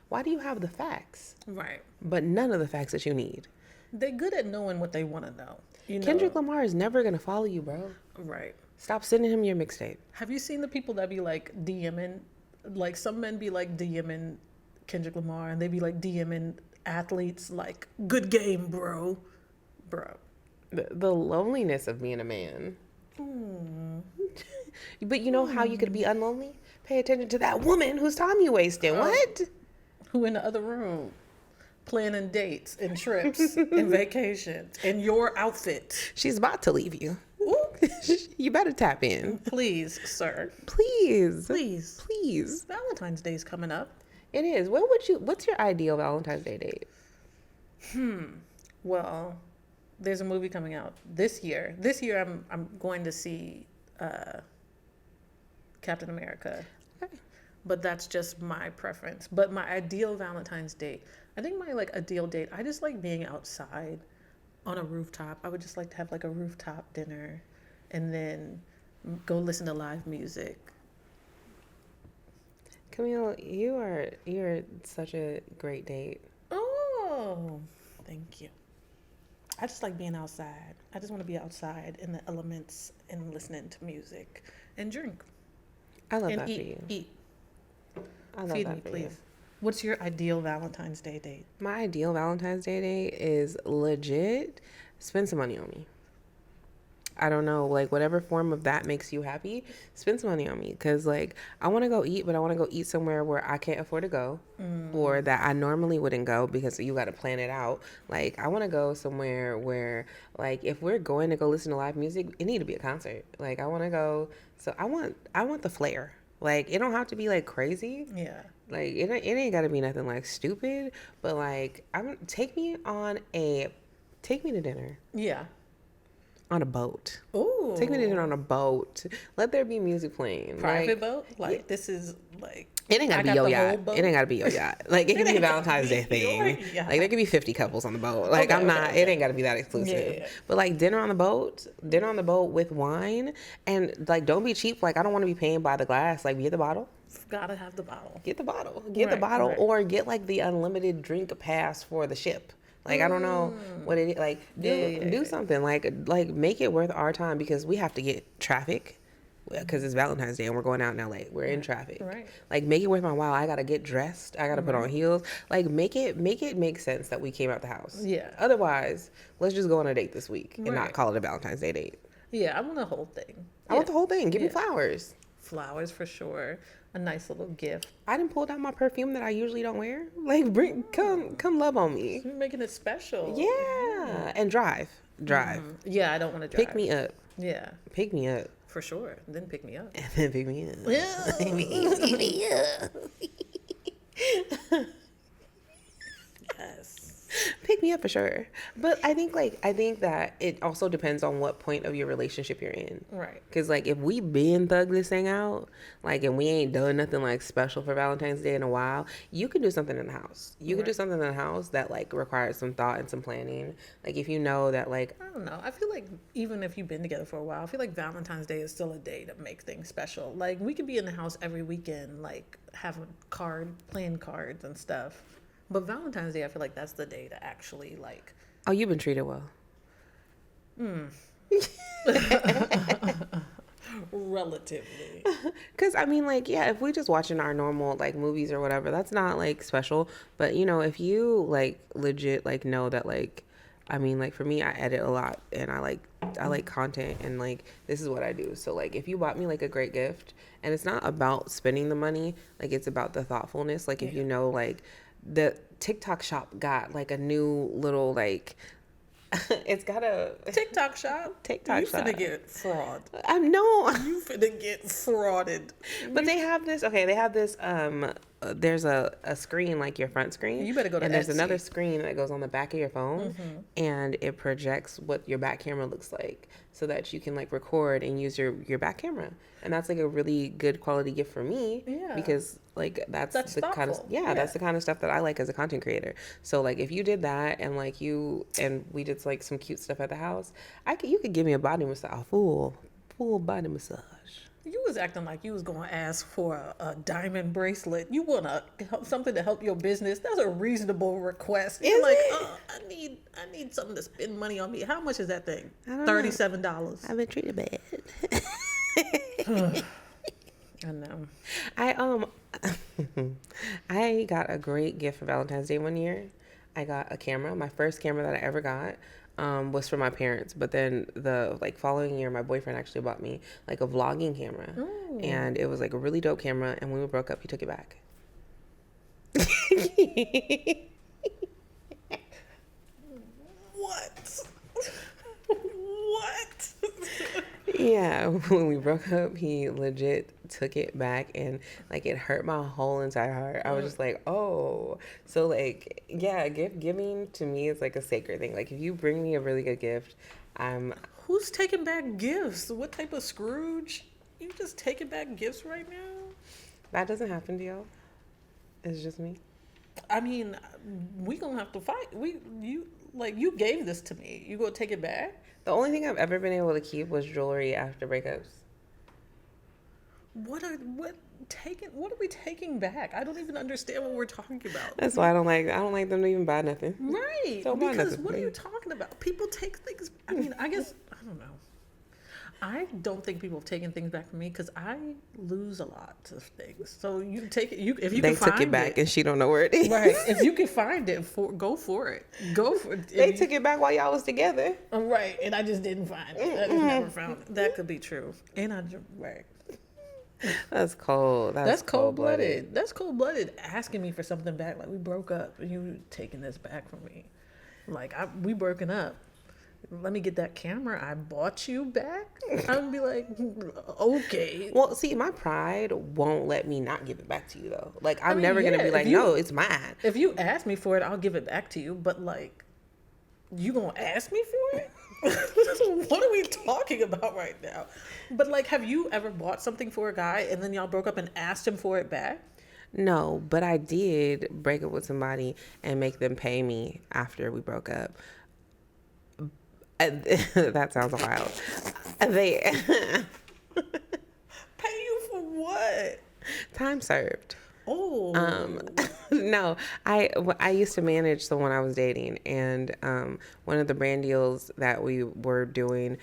Speaker 1: Why do you have the facts,
Speaker 2: Right.
Speaker 1: but none of the facts that you need?
Speaker 2: They're good at knowing what they want to know. You know?
Speaker 1: Kendrick Lamar is never gonna follow you, bro.
Speaker 2: Right.
Speaker 1: Stop sending him your mixtape.
Speaker 2: Have you seen the people that be like DMing? Like some men be like DMing Kendrick Lamar, and they be like DMing athletes like, good game, bro.
Speaker 1: The loneliness of being a man. But you know how you could be unlonely? Pay attention to that woman whose time you wasting. What?
Speaker 2: Who in the other room planning dates and trips and vacations and your outfit.
Speaker 1: She's about to leave you.
Speaker 2: Ooh.
Speaker 1: You better tap in.
Speaker 2: Please, sir.
Speaker 1: Please.
Speaker 2: Please.
Speaker 1: Please.
Speaker 2: Valentine's Day's coming up.
Speaker 1: It is. What's your ideal Valentine's Day date?
Speaker 2: Well, there's a movie coming out this year. This year I'm going to see Captain America.
Speaker 1: Okay.
Speaker 2: But that's just my preference. But my ideal Valentine's date, I think my like ideal date, I just like being outside on a rooftop. I would just like to have like a rooftop dinner and then go listen to live music.
Speaker 1: Camille, you're such a great date.
Speaker 2: Oh, thank you. I just like being outside. I just want to be outside in the elements and listening to music and drink.
Speaker 1: I love
Speaker 2: and
Speaker 1: that
Speaker 2: eat,
Speaker 1: for you.
Speaker 2: Eat.
Speaker 1: I love
Speaker 2: Feed
Speaker 1: that
Speaker 2: me,
Speaker 1: for
Speaker 2: please.
Speaker 1: you.
Speaker 2: What's your ideal Valentine's Day date?
Speaker 1: My ideal Valentine's Day date is legit spend some money on me. I don't know, like whatever form of that makes you happy, spend some money on me. Cause like I want to go eat, but I want to go eat somewhere where I can't afford to go, or that I normally wouldn't go because you got to plan it out. Like I want to go somewhere where, like, if we're going to go listen to live music, it need to be a concert. Like I want to go, so I want the flair. Like it don't have to be like crazy.
Speaker 2: Yeah.
Speaker 1: Like it ain't got to be nothing like stupid, but like take me to dinner.
Speaker 2: Yeah.
Speaker 1: On a boat.
Speaker 2: Ooh.
Speaker 1: Take me to dinner on a boat. Let there be music playing.
Speaker 2: Private boat? Like this is like
Speaker 1: it ain't gotta be your yacht. It ain't gotta be your yacht. Like it can be a Valentine's Day thing. Like there could be 50 couples on the boat. Like it ain't gotta be that exclusive.
Speaker 2: Yeah.
Speaker 1: But like dinner on the boat with wine, and like don't be cheap. Like I don't want to be paying by the glass. Like get the bottle.
Speaker 2: Gotta have the bottle.
Speaker 1: Get the bottle, or get like the unlimited drink pass for the ship. Like I don't know what it is. Like do something like make it worth our time, because we have to get traffic, because it's Valentine's Day and we're going out in LA. We're in traffic.
Speaker 2: Right.
Speaker 1: Like make it worth my while. I gotta get dressed. I gotta put on heels. Like make it make sense that we came out the house.
Speaker 2: Yeah.
Speaker 1: Otherwise, let's just go on a date this week and not
Speaker 2: Right.
Speaker 1: call it a Valentine's Day date.
Speaker 2: Yeah, I want the whole thing.
Speaker 1: I want the whole thing. Give me flowers.
Speaker 2: Flowers for sure. A nice little gift.
Speaker 1: I didn't pull down my perfume that I usually don't wear. Like come love on me.
Speaker 2: You're making it special.
Speaker 1: Yeah, and drive.
Speaker 2: Yeah, I don't want to drive.
Speaker 1: Pick me up.
Speaker 2: Yeah,
Speaker 1: Pick me up.
Speaker 2: for sure. And then pick me up.
Speaker 1: And then pick me up.
Speaker 2: Yeah.
Speaker 1: Pick me up.
Speaker 2: Yes.
Speaker 1: Pick me up for sure. But I think that it also depends on what point of your relationship you're in.
Speaker 2: Right.
Speaker 1: Because like if we been thug this thing out, like, and we ain't done nothing like special for Valentine's Day in a while, you can do something in the house. You can do something in the house that like requires some thought and some planning. Like if you know that like,
Speaker 2: I don't know. I feel like even if you've been together for a while, I feel like Valentine's Day is still a day to make things special. Like we could be in the house every weekend, like playing cards and stuff. But Valentine's Day, I feel like that's the day to actually like.
Speaker 1: oh, you've been treated well.
Speaker 2: Relatively.
Speaker 1: Because I mean, like, yeah, if we just watching our normal like movies or whatever, that's not like special. But you know, if you like legit like know that like, I mean, like for me, I edit a lot and I like content, and like this is what I do. So like if you bought me like a great gift, and it's not about spending the money, like it's about the thoughtfulness. Like if you know like the TikTok shop got like a new little like It's got a
Speaker 2: TikTok shop.
Speaker 1: TikTok
Speaker 2: you
Speaker 1: shop.
Speaker 2: finna get fraud.
Speaker 1: No.
Speaker 2: You finna get frauded.
Speaker 1: But they have this. Okay, they have this. There's a screen like your front screen.
Speaker 2: You better go to
Speaker 1: And there's
Speaker 2: Etsy.
Speaker 1: another screen that goes on the back of your phone, and it projects what your back camera looks like, so that you can like record and use your back camera. And that's like a really good quality gift for me.
Speaker 2: Yeah.
Speaker 1: Because like that's the
Speaker 2: thoughtful.
Speaker 1: kind of that's the kind of stuff that I like as a content creator. So like if you did that and like we did like some cute stuff at the house, you could give me a body massage, full body massage.
Speaker 2: You was acting like you was gonna ask for a diamond bracelet. You want something to help your business. That's a reasonable request. You're like, I need something to spend money on me. How much is that thing? $37.
Speaker 1: I've been treated bad.
Speaker 2: I know.
Speaker 1: I got a great gift for Valentine's Day one year. I got a camera. My first camera that I ever got was for my parents. But then the like following year, my boyfriend actually bought me like a vlogging camera. Ooh. And it was like a really dope camera. And when we broke up, he took it back.
Speaker 2: What? What?
Speaker 1: Yeah, when we broke up, he legit took it back, and like it hurt my whole entire heart. I was just like, oh. So like, yeah, gift giving to me is like a sacred thing. Like if you bring me a really good gift,
Speaker 2: Who's taking back gifts? What type of Scrooge? You just taking back gifts right now?
Speaker 1: That doesn't happen to y'all. It's just me.
Speaker 2: I mean, we gonna have to fight. You gave this to me. You gonna take it back?
Speaker 1: The only thing I've ever been able to keep was jewelry after breakups.
Speaker 2: What are we taking back? I don't even understand what we're talking about.
Speaker 1: That's why I don't like them to even buy nothing.
Speaker 2: Right.
Speaker 1: So
Speaker 2: because what are you talking about? People take things. I mean, I guess I don't know. I don't think people have taken things back from me because I lose a lot of things. So you take it. If you
Speaker 1: they
Speaker 2: can find
Speaker 1: took it back and she don't know where it is.
Speaker 2: Right. If you can find it, go for it. Go for it.
Speaker 1: They took it back while y'all was together.
Speaker 2: Right. And I just didn't find it. I just never found it. That could be true. And right.
Speaker 1: That's cold. That's cold-blooded.
Speaker 2: That's cold-blooded. Asking me for something back, like we broke up and you taking this back from me. Like we broken up. Let me get that camera I bought you back. I would be like, okay.
Speaker 1: Well, see, my pride won't let me not give it back to you though. Like I'm never gonna be like, no, it's mine.
Speaker 2: If you ask me for it, I'll give it back to you. But like, you gonna ask me for it? What are we talking about right now? But like, have you ever bought something for a guy and then y'all broke up and asked him for it back?
Speaker 1: No, but I did break up with somebody and make them pay me after we broke up. That sounds wild. They
Speaker 2: pay you for what?
Speaker 1: Time served.
Speaker 2: Oh.
Speaker 1: No, I used to manage someone I was dating, and one of the brand deals that we were doing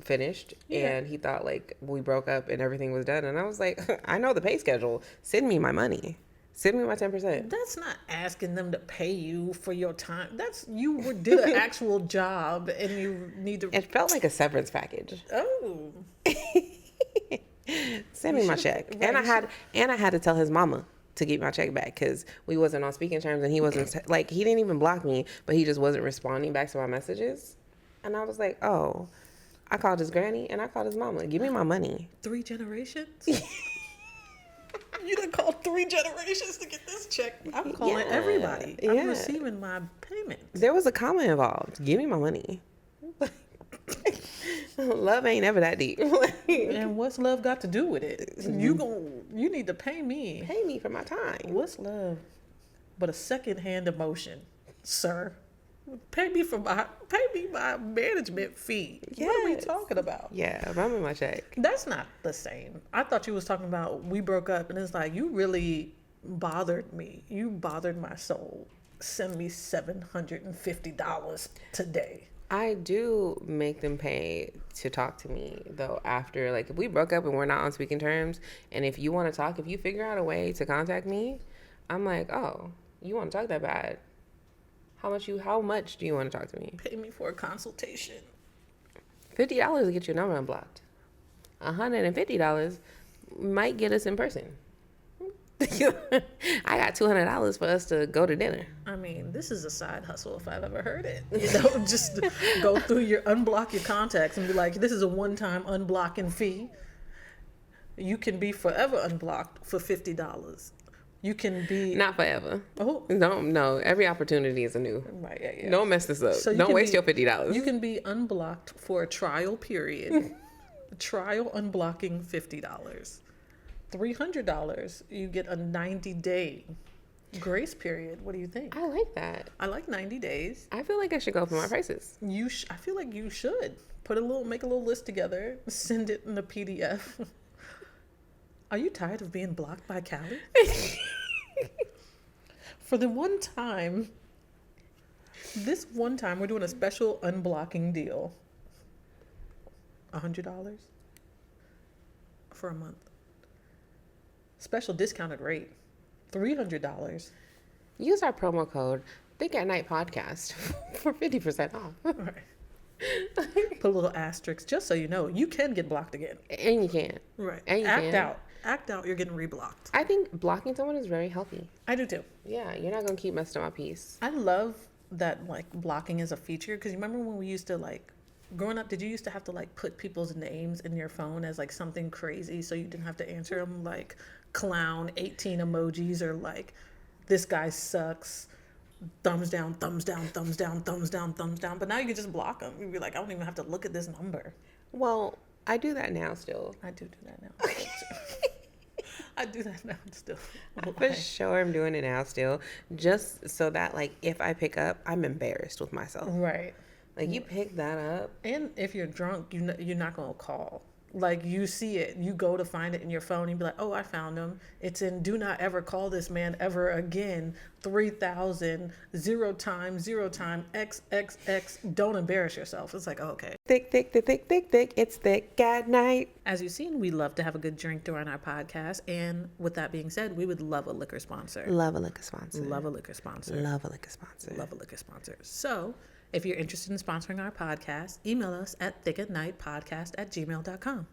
Speaker 1: finished, and he thought like we broke up and everything was done, and I was like, I know the pay schedule. Send me my money. Send me my 10%.
Speaker 2: That's not asking them to pay you for your time. That's did an actual job and you need to.
Speaker 1: It felt like a severance package.
Speaker 2: Oh.
Speaker 1: Send me my check. Right, and I had to tell his mama to get my check back because we wasn't on speaking terms, and he wasn't like he didn't even block me, but he just wasn't responding back to my messages. And I was like, oh, I called his granny and I called his mama. Give me my money.
Speaker 2: 3 generations. You done called 3 generations to get this check. I'm calling everybody. I'm receiving my payment.
Speaker 1: There was a comma involved. Give me my money. Love ain't ever that deep.
Speaker 2: And what's love got to do with it? You need to pay me.
Speaker 1: Pay me for my time.
Speaker 2: What's love but a secondhand emotion, sir? Pay me my management fee. Yes. What are we talking about?
Speaker 1: Yeah, I'm in my check.
Speaker 2: That's not the same. I thought you was talking about we broke up, and it's like you really bothered me. You bothered my soul. Send me $750 today.
Speaker 1: I do make them pay to talk to me though. After like if we broke up and we're not on speaking terms, and if you want to talk, if you figure out a way to contact me, I'm like, oh, you want to talk that bad? How much do you want to talk to me?
Speaker 2: Pay me for a consultation.
Speaker 1: $50 to get your number unblocked. $150 might get us in person. I got $200 for us to go to dinner.
Speaker 2: I mean, this is a side hustle if I've ever heard it. Just go through unblock your contacts and be like, this is a one-time unblocking fee. You can be forever unblocked for $50. You can be
Speaker 1: Not forever.
Speaker 2: Oh
Speaker 1: no. Every opportunity is a new.
Speaker 2: right, yeah.
Speaker 1: Don't mess this up.
Speaker 2: So
Speaker 1: Don't waste your $50.
Speaker 2: You can be unblocked for a trial period. Trial unblocking $50. $300. You get a 90-day grace period. What do you think?
Speaker 1: I like that.
Speaker 2: I like 90 days.
Speaker 1: I feel like I should go for my prices.
Speaker 2: I feel like you should make a little list together, send it in a PDF. Are you tired of being blocked by Callie? For this one time, we're doing a special unblocking deal. $100 for a month. Special discounted rate. $300.
Speaker 1: Use our promo code thickatnitepodcast for 50% off.
Speaker 2: Right. Put a little asterisk just so you know you can get blocked again.
Speaker 1: And you can.
Speaker 2: Right.
Speaker 1: And you
Speaker 2: Act out. You're getting reblocked.
Speaker 1: I think blocking someone is very healthy.
Speaker 2: I do too.
Speaker 1: Yeah, you're not gonna keep messing up my peace.
Speaker 2: I love that like blocking is a feature because you remember when we used to like growing up, did you used to have to like put people's names in your phone as like something crazy so you didn't have to answer them, like clown 18 emojis or like this guy sucks, thumbs down, thumbs down, thumbs down, thumbs down, thumbs down. But now you can just block them. You'd be like, I don't even have to look at this number.
Speaker 1: Well, I do that now still.
Speaker 2: I do that now. I do that now still.
Speaker 1: For sure, I'm doing it now still, just so that like if I pick up, I'm embarrassed with myself.
Speaker 2: Right.
Speaker 1: Like you pick that up,
Speaker 2: and if you're drunk, you're not gonna call. Like you see it, you go to find it in your phone, and you be like, "Oh, I found him. It's in do not ever call this man ever again. 3,000 0 time XXX. Don't embarrass yourself." It's like, oh, okay.
Speaker 1: Thick. It's thick at night.
Speaker 2: As you've seen, we love to have a good drink during our podcast, and with that being said, we would love a liquor sponsor.
Speaker 1: Love a liquor sponsor.
Speaker 2: Love a liquor sponsor.
Speaker 1: Love a liquor sponsor.
Speaker 2: Love a liquor sponsor. So, if you're interested in sponsoring our podcast, email us at thickatnitepodcast@gmail.com.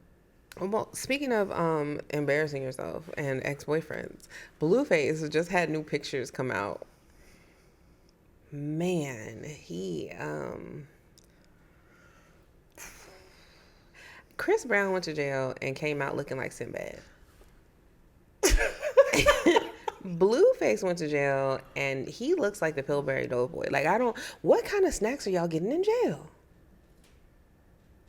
Speaker 1: Well, speaking of embarrassing yourself and ex-boyfriends, Blueface just had new pictures come out. Man, Chris Brown went to jail and came out looking like Sinbad. Blueface went to jail and he looks like the Pillsbury Doughboy. Like, what kind of snacks are y'all getting in jail?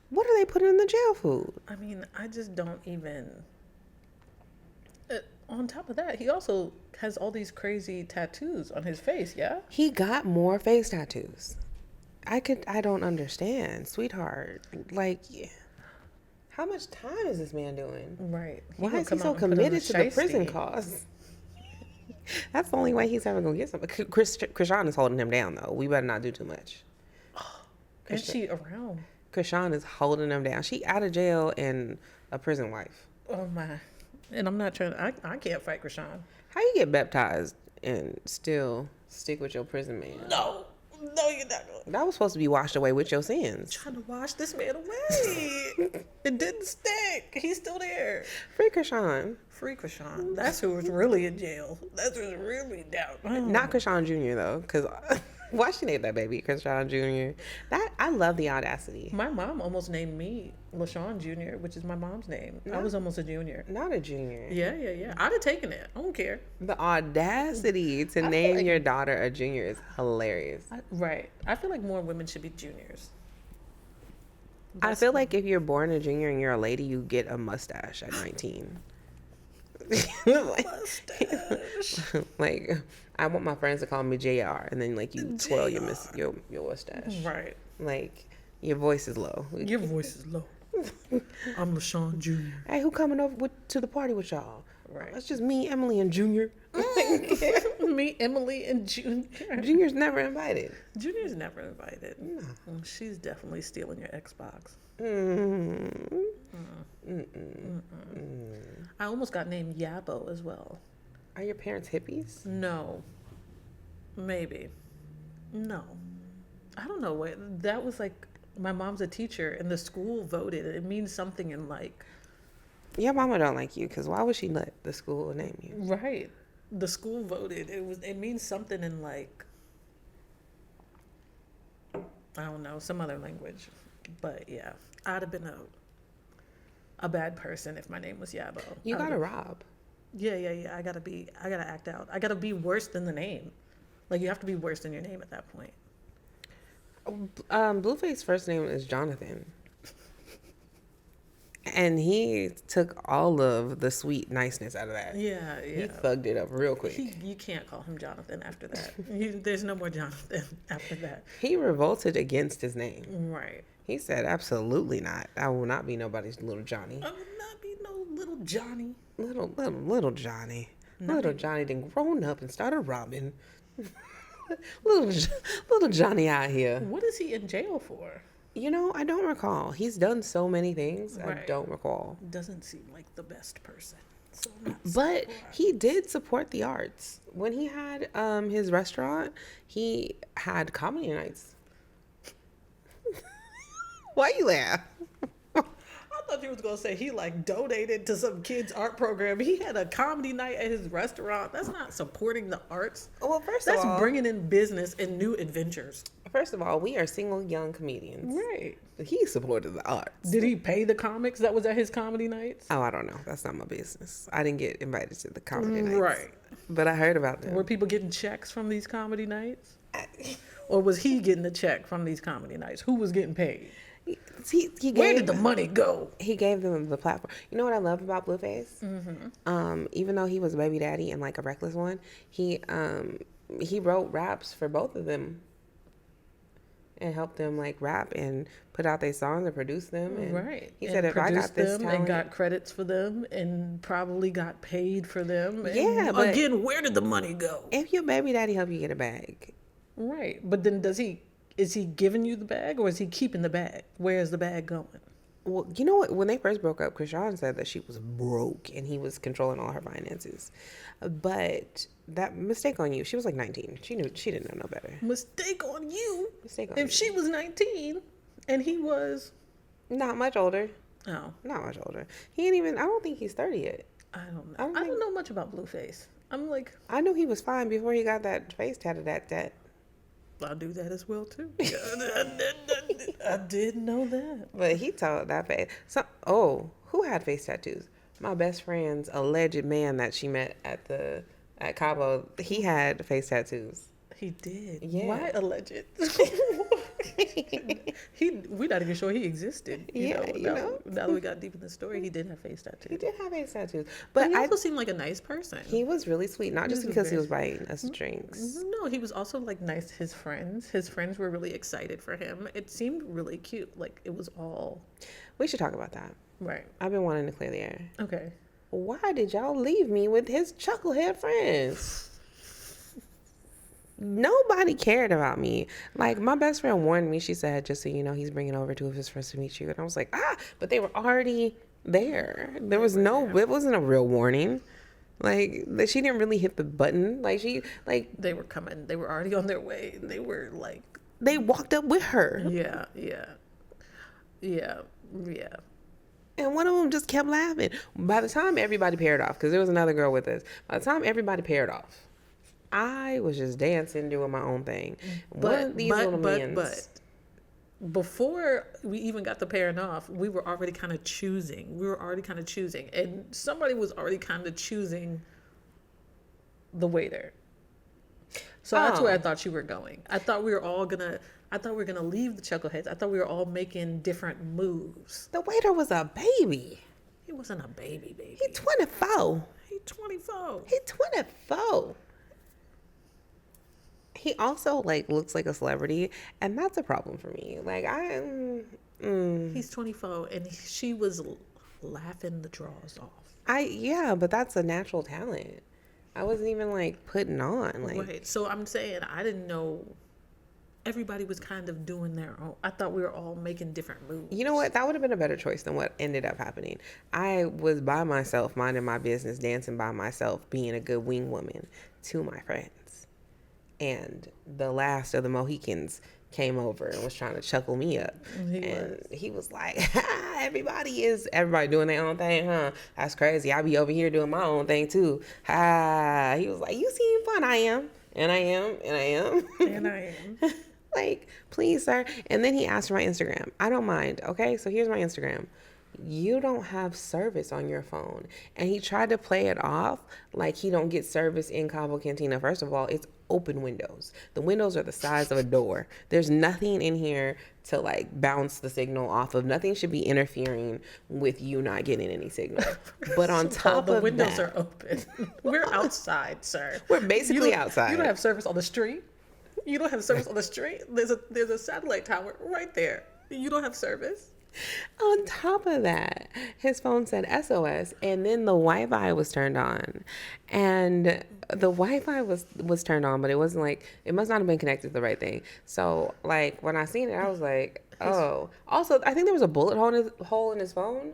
Speaker 1: What are they putting in the jail food?
Speaker 2: I mean, I just don't even. On top of that, he also has all these crazy tattoos on his face, yeah?
Speaker 1: He got more face tattoos. I don't understand, sweetheart. Like, how much time is this man doing?
Speaker 2: Right.
Speaker 1: Why is he so committed to the prison cause? That's the only way he's ever gonna get something. Krishan is holding him down though. We better not do too much.
Speaker 2: Is she around?
Speaker 1: Krishan is holding him down. She out of jail and a prison wife.
Speaker 2: Oh my! And I'm not trying. I can't fight Krishan.
Speaker 1: How you get baptized and still stick with your prison man?
Speaker 2: No, you're not going.
Speaker 1: That was supposed to be washed away with your sins.
Speaker 2: Trying to wash this man away. It didn't stick. He's still there.
Speaker 1: Free Krishan.
Speaker 2: Free Krishan. That's who was really in jail. That's who's really down.
Speaker 1: Not Krishan Jr. though, because why she named that baby Krishan Jr.? That I love the audacity.
Speaker 2: My mom almost named me LaShawn Jr., which is my mom's name. I was almost a junior.
Speaker 1: Not a junior.
Speaker 2: Yeah. I'd have taken it. I don't care.
Speaker 1: The audacity to name your daughter a junior is hilarious.
Speaker 2: Right. I feel like more women should be juniors.
Speaker 1: I feel like if you're born a junior and you're a lady, you get a mustache at 19.
Speaker 2: Mustache.
Speaker 1: Like, I want my friends to call me JR, and then like you twirl your mustache.
Speaker 2: Right.
Speaker 1: Like your voice is low.
Speaker 2: Your voice is low. I'm LaShawn Jr.
Speaker 1: Hey, who coming over to the party with y'all?
Speaker 2: Right.
Speaker 1: That's just me, Emily, and Junior.
Speaker 2: Me, Emily, and Junior.
Speaker 1: Junior's never invited.
Speaker 2: Junior's never invited.
Speaker 1: No.
Speaker 2: She's definitely stealing your Xbox. I almost got named Yabo as well.
Speaker 1: Are your parents hippies?
Speaker 2: No. Maybe. No. I don't know what. That was like, my mom's a teacher and the school voted. It means something in like
Speaker 1: Your mama don't like you because why would she let the school name you?
Speaker 2: Right. The school voted. It means something in like, I don't know, some other language. But yeah, I'd have been a bad person if my name was Yabo.
Speaker 1: You gotta rob.
Speaker 2: Yeah. I gotta act out. I gotta be worse than the name. Like, you have to be worse than your name at that point.
Speaker 1: Blueface's first name is Jonathan. And he took all of the sweet niceness out of that.
Speaker 2: Yeah.
Speaker 1: He thugged it up real quick.
Speaker 2: You can't call him Jonathan after that. There's no more Jonathan after that.
Speaker 1: He revolted against his name.
Speaker 2: Right.
Speaker 1: He said, absolutely not. I will not be nobody's little Johnny.
Speaker 2: I will not be no little Johnny.
Speaker 1: Little Johnny. Little Johnny then grown up and started robbing. little Johnny out here.
Speaker 2: What is he in jail for?
Speaker 1: You know, I don't recall. He's done so many things. Right. I don't recall.
Speaker 2: Doesn't seem like the best person. So
Speaker 1: but he did support the arts. When he had his restaurant, he had comedy nights. Why you laugh?
Speaker 2: I thought you was gonna say he like donated to some kids' art program. He had a comedy night at his restaurant. That's not supporting the arts.
Speaker 1: Well,
Speaker 2: that's bringing in business and new adventures.
Speaker 1: First of all, we are single young comedians.
Speaker 2: Right.
Speaker 1: He supported the arts.
Speaker 2: Did he pay the comics that was at his comedy nights?
Speaker 1: Oh, I don't know. That's not my business. I didn't get invited to the comedy nights.
Speaker 2: Right.
Speaker 1: But I heard about them.
Speaker 2: Were people getting checks from these comedy nights? Or was he getting a check from these comedy nights? Who was getting paid? Where did the money go?
Speaker 1: He gave them the platform. You know what I love about Blueface? Mm-hmm. Even though he was baby daddy and like a reckless one, he wrote raps for both of them and helped them like rap and put out their songs and produce them. And
Speaker 2: right.
Speaker 1: He said, if I got this talent,
Speaker 2: and got credits for them and probably got paid for them.
Speaker 1: Yeah,
Speaker 2: and
Speaker 1: but
Speaker 2: again, where did the money go?
Speaker 1: If your baby daddy help you get a bag,
Speaker 2: right? But then is he giving you the bag or is he keeping the bag? Where is the bag going?
Speaker 1: Well, you know what? When they first broke up, Krishan said that she was broke and he was controlling all her finances. But that mistake on you. She was like 19. She didn't know no better.
Speaker 2: Mistake on you.
Speaker 1: Mistake on
Speaker 2: you.
Speaker 1: If
Speaker 2: she was 19 and he was
Speaker 1: not much older.
Speaker 2: Oh,
Speaker 1: not much older. He ain't even. I don't think he's 30 yet.
Speaker 2: I don't know. I don't know much about Blueface. I'm like.
Speaker 1: I knew he was fine before he got that face tatted. That.
Speaker 2: I do that as well too. I did know that.
Speaker 1: But he told that face. Who had face tattoos? My best friend's alleged man that she met at Cabo. He had face tattoos.
Speaker 2: He did.
Speaker 1: Yeah.
Speaker 2: Why alleged? We're not even sure he existed. Now that we got deep in the story, he did have face tattoos.
Speaker 1: He did have face tattoos,
Speaker 2: but he also seemed like a nice person.
Speaker 1: He was really sweet, not just because he was buying us drinks.
Speaker 2: No, he was also like nice to his friends. His friends were really excited for him. It seemed really cute. Like it was all.
Speaker 1: We should talk about that.
Speaker 2: Right.
Speaker 1: I've been wanting to clear the air.
Speaker 2: Okay.
Speaker 1: Why did y'all leave me with his chucklehead friends? Nobody cared about me. Like, my best friend warned me. She said, just so you know, he's bringing over two of his friends to meet you. And I was like, but they were already there. It wasn't a real warning. Like, she didn't really hit the button.
Speaker 2: They were coming. They were already on their way. They were like.
Speaker 1: They walked up with her.
Speaker 2: Yeah.
Speaker 1: And one of them just kept laughing. By the time everybody paired off, because there was another girl with us, by the time everybody paired off, I was just dancing, doing my own thing.
Speaker 2: But before we even got the pairing off, we were already kind of choosing. And somebody was already kind of choosing the waiter. So that's where I thought you were going. I thought we were gonna leave the chuckleheads. I thought we were all making different moves.
Speaker 1: The waiter was a baby.
Speaker 2: He wasn't a baby.
Speaker 1: He 24.
Speaker 2: He 24.
Speaker 1: He 24. He also looks like a celebrity, and that's a problem for me.
Speaker 2: He's 24, and she was laughing the drawers off.
Speaker 1: But that's a natural talent. I wasn't even putting on
Speaker 2: right. So I'm saying I didn't know. Everybody was kind of doing their own. I thought we were all making different moves.
Speaker 1: You know what? That would have been a better choice than what ended up happening. I was by myself, minding my business, dancing by myself, being a good wing woman to my friends. And the last of the Mohicans came over and was trying to chuckle me up. He was like, everybody doing their own thing, huh? That's crazy. I be over here doing my own thing too. He was like, you seem fun. I am. And I am. And I am.
Speaker 2: And I am.
Speaker 1: Like, please, sir. And then he asked for my Instagram. I don't mind. Okay, so here's my Instagram. You don't have service on your phone. And he tried to play it off like he don't get service in Cabo Cantina. First of all, it's open windows. The windows are the size of a door. There's nothing in here to like bounce the signal off of. Nothing should be interfering with you not getting any signal. But on top
Speaker 2: the
Speaker 1: of
Speaker 2: windows
Speaker 1: that,
Speaker 2: are open. We're outside, sir.
Speaker 1: We're basically outside.
Speaker 2: You don't have service on the street. You don't have service on the street. There's a satellite tower right there. You don't have service.
Speaker 1: On top of that, his phone said SOS, and then the Wi-Fi was turned on, and the Wi-Fi was turned on, but it wasn't like, it must not have been connected to the right thing. So like when I seen it, I was like, oh. Also, I think there was a bullet hole in his phone,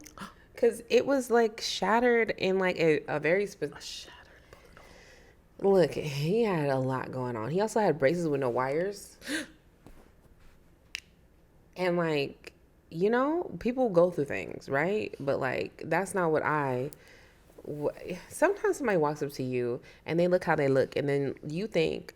Speaker 1: because it was like shattered in like a very specific. Look, he had a lot going on. He also had braces with no wires, and like, you know, people go through things, right? But like, that's not what sometimes somebody walks up to you and they look how they look, and then you think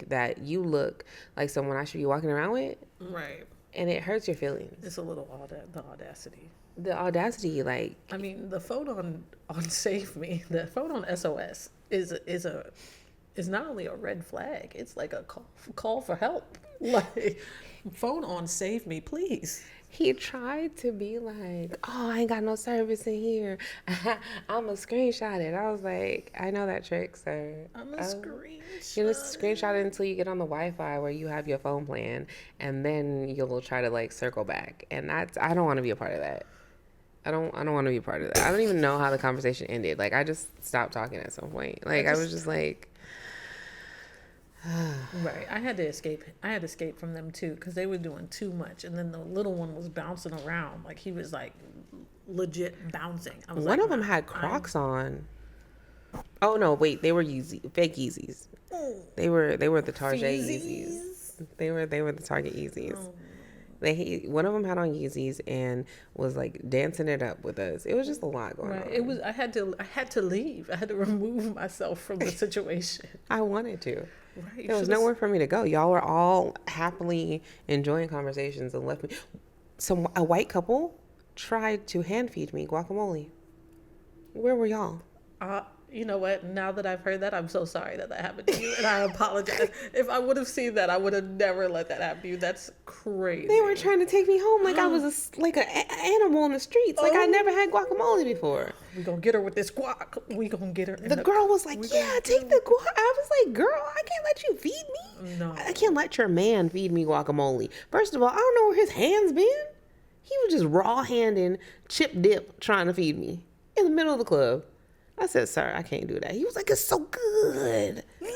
Speaker 1: that you look like someone I should be walking around with,
Speaker 2: right? And
Speaker 1: it hurts your feelings.
Speaker 2: It's a little the audacity.
Speaker 1: The audacity, like,
Speaker 2: I mean, the phone on Save Me, the phone on SOS is not only a red flag, it's like a call for help. Like, phone on Save Me, please.
Speaker 1: He tried to be like, oh, I ain't got no service in here. I'm going to screenshot it. I was like, I know that trick, sir.
Speaker 2: I'm going to screenshot.
Speaker 1: You just screenshot it until you get on the Wi-Fi where you have your phone plan, and then you'll try to like circle back. And I don't want to be a part of that. I don't want to be a part of that. I don't even know how the conversation ended. Like, I just stopped talking at some point. Like, I was just like...
Speaker 2: Right. I had to escape from them too, because they were doing too much, and then the little one was bouncing around, like he was like legit bouncing.
Speaker 1: One of them had Crocs on. Oh no, wait, they were fake Yeezys. They were the Target Yeezys. They were the Target Yeezys. One of them had on Yeezys and was like dancing it up with us. It was just a lot going on.
Speaker 2: It was. I had to leave. I had to remove myself from the situation.
Speaker 1: I wanted to.
Speaker 2: Right.
Speaker 1: There was nowhere for me to go. Y'all were all happily enjoying conversations and left me. A white couple tried to hand feed me guacamole. Where were y'all?
Speaker 2: You know what? Now that I've heard that, I'm so sorry that happened to you, and I apologize. If I would have seen that, I would have never let that happen to you. That's crazy.
Speaker 1: They were trying to take me home like I was like an animal in the streets. Like I never had guacamole before.
Speaker 2: We gonna get her with this guac. We gonna get her.
Speaker 1: The girl was like, "Yeah, take the guac." I was like, "Girl, I can't let you feed me.
Speaker 2: No,
Speaker 1: I can't let your man feed me guacamole. First of all, I don't know where his hands been. He was just raw handing chip dip trying to feed me in the middle of the club." I said, "Sir, I can't do that." He was like, "It's so good." No.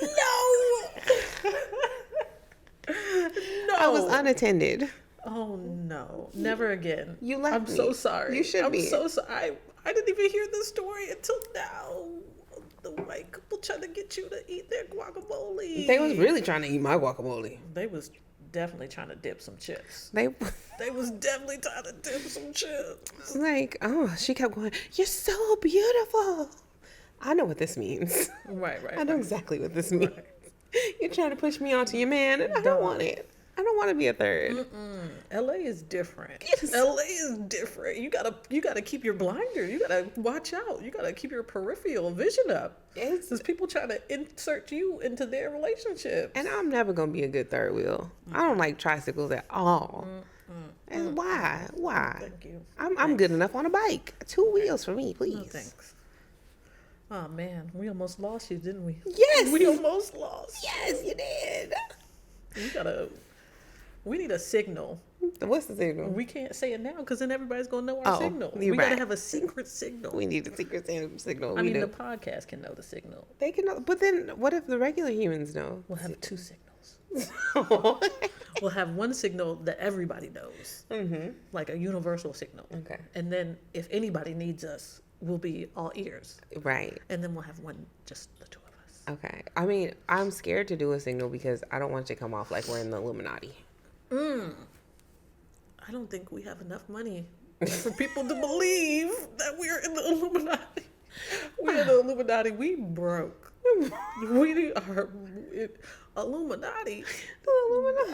Speaker 1: No. I was unattended.
Speaker 2: Oh no, never again.
Speaker 1: You left
Speaker 2: I'm
Speaker 1: me.
Speaker 2: So sorry.
Speaker 1: You should be.
Speaker 2: I'm so sorry. I didn't even hear the story until now. The white couple trying to get you to eat their guacamole.
Speaker 1: They was really trying to eat my guacamole.
Speaker 2: They was definitely trying to dip some chips.
Speaker 1: They
Speaker 2: was definitely trying to dip some chips.
Speaker 1: Like, oh, she kept going, "You're so beautiful." I know what this means.
Speaker 2: Right.
Speaker 1: I know exactly what this means. Right. You're trying to push me onto your man, and I don't want it. I don't want to be a third.
Speaker 2: LA is different. LA is different. You gotta keep your blinder. You gotta watch out. You gotta keep your peripheral vision up. There's people trying to insert you into their relationship.
Speaker 1: And I'm never gonna be a good third wheel. I don't like tricycles at all. And why?
Speaker 2: Thank you.
Speaker 1: I'm good enough on a bike. 2 wheels for me, please.
Speaker 2: No, thanks. Oh man, we almost lost you, didn't we?
Speaker 1: Yes,
Speaker 2: we almost lost.
Speaker 1: Yes, you did.
Speaker 2: We need a signal.
Speaker 1: What's the signal?
Speaker 2: We can't say it now because then everybody's gonna know our signal. We gotta have a secret signal.
Speaker 1: We need a secret signal.
Speaker 2: I mean, the podcast can know the signal.
Speaker 1: They can know, but then what if the regular humans know?
Speaker 2: We'll have 2 signals. We'll have one signal that everybody knows, like a universal signal.
Speaker 1: Okay.
Speaker 2: And then if anybody needs us, we'll be all ears.
Speaker 1: Right.
Speaker 2: And then we'll have one, just the 2 of us.
Speaker 1: Okay. I mean, I'm scared to do a signal because I don't want it to come off like we're in the Illuminati.
Speaker 2: I don't think we have enough money for people to believe that we're in the Illuminati. We're in the Illuminati. We broke. We are Illuminati.